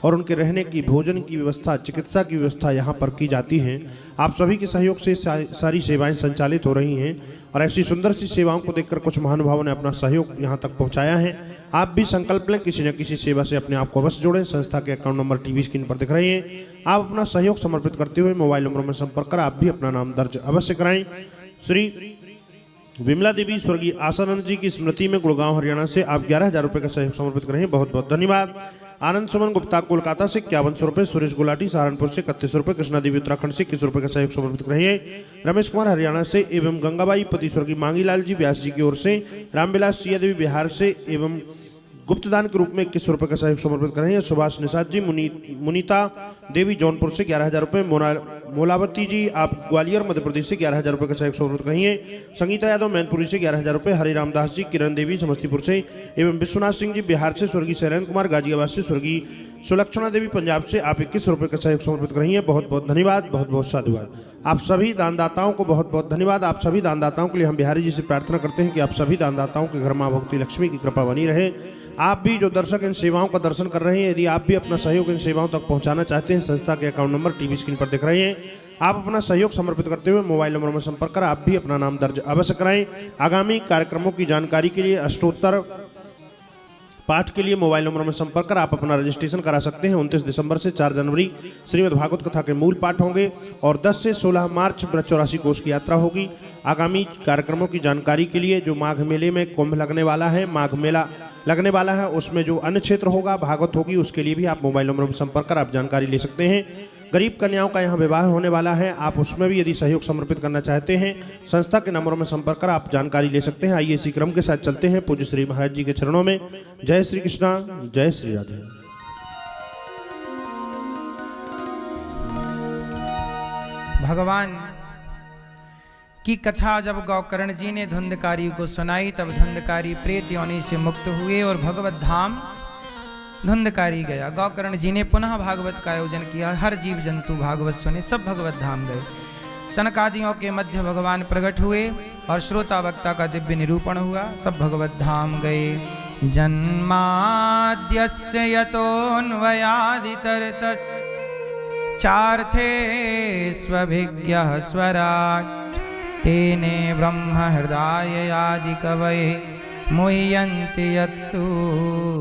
और उनके रहने की, भोजन की व्यवस्था, चिकित्सा की व्यवस्था यहाँ पर की जाती है। आप सभी के सहयोग से सारी सेवाएं संचालित हो रही हैं और ऐसी सुंदर सी सेवाओं को देखकर कुछ महानुभावों ने अपना सहयोग यहाँ तक पहुँचाया है। आप भी संकल्प लें, किसी न किसी सेवा से अपने आप को अवश्य जोड़ें। संस्था के अकाउंट नंबर टीवी स्क्रीन पर दिख रहे हैं। आप अपना सहयोग समर्पित करते हुए मोबाइल नंबरों में संपर्क कर आप भी अपना नाम दर्ज अवश्य कराएं। श्री विमला देवी स्वर्गीय आशानंद जी की स्मृति में गुड़गांव हरियाणा से आप 11,000 रुपये का सहयोग समर्पित कर रहे हैं, बहुत बहुत धन्यवाद। आनंद सुमन गुप्ता कोलकाता से 5100 रुपये, सुरेश गुलाटी सहारनपुर से 31 रुपये, कृष्णा देवी उत्तराखंड से 21 रुपये का सहयोग समर्पित कर रहे हैं। रमेश कुमार हरियाणा से एवं गंगाबाई पति स्वर्गीय मांगीलाल जी व्यास जी की ओर से, रामविलास सिया देवी बिहार से एवं गुप्तदान के रूप में 21 रुपये का सहयोग समर्पित कर रहे हैं। सुभाष निषाद जी मुनीता देवी जौनपुर से 11,000 रुपये, मोलावती जी आप ग्वालियर मध्य प्रदेश से 11,000 रुपये का सहयोग समर्पित कर रही हैं। संगीता यादव मैनपुरी से 11,000 रुपये, हरि रामदास जी, किरण देवी समस्तीपुर से एवं विश्वनाथ सिंह जी बिहार से, स्वर्गीय शैलेंद्र कुमार गाजियाबाद से, स्वर्गीय सुलक्षणा देवी पंजाब से आप 21 रुपये का सहयोग समर्पित कर रही हैं, बहुत बहुत धन्यवाद, बहुत बहुत साधुवाद। आप सभी दानदाताओं को बहुत बहुत धन्यवाद। आप सभी दानदाताओं के लिए हम बिहारी जी से प्रार्थना करते हैं कि आप सभी दानदाताओं के घर माँ भक्ति लक्ष्मी की कृपा बनी रहे। आप भी जो दर्शक इन सेवाओं का दर्शन कर रहे हैं, यदि आप भी अपना सहयोग इन सेवाओं तक पहुंचाना चाहते हैं, संस्था के अकाउंट नंबर टीवी स्क्रीन पर दिख रहे हैं। आप अपना सहयोग समर्पित करते हुए मोबाइल नंबर में संपर्क कर आप भी अपना नाम दर्ज अवश्य कराएं। आगामी कार्यक्रमों की जानकारी के लिए अष्टोत्तर पाठ के लिए मोबाइल नंबरों में संपर्क कर आप अपना रजिस्ट्रेशन करा सकते हैं। 29 दिसंबर से 4 जनवरी श्रीमद् भागवत कथा के मूल पाठ होंगे और 10 से 16 मार्च व्रत 84 कोष की यात्रा होगी। आगामी कार्यक्रमों की जानकारी के लिए जो माघ मेले में कुंभ लगने वाला है, माघ मेला लगने वाला है, उसमें जो अन्य क्षेत्र होगा, भागवत होगी, उसके लिए भी आप मोबाइल नंबरों में संपर्क कर आप जानकारी ले सकते हैं। गरीब कन्याओं का यहाँ विवाह होने वाला है, आप उसमें भी यदि सहयोग समर्पित करना चाहते हैं, संस्था के नंबरों में संपर्क कर आप जानकारी ले सकते हैं। आइए इसी क्रम के साथ चलते हैं पूज्य श्री महाराज जी के चरणों में। जय श्री कृष्णा, जय श्री राधे। भगवान की कथा जब गौकर्ण जी ने धुंधकारी को सुनाई, तब धुंधकारी प्रेत योनि से मुक्त हुए और भगवत धाम धुंधकारी गया। गौकर्ण जी ने पुनः भागवत का आयोजन किया, हर जीव जंतु भागवत सुने, सब भगवत धाम गए। सनकादियों के मध्य भगवान प्रकट हुए और श्रोता वक्ता का दिव्य निरूपण हुआ, सब भगवत धाम गए। जन्माद्यस्य यतोऽन्वयादितरतस् चार्थे स्वभिज्ञः स्वराट् तेने ब्रह्म हृदय आदि कवये मुह्यन्ति यत्सु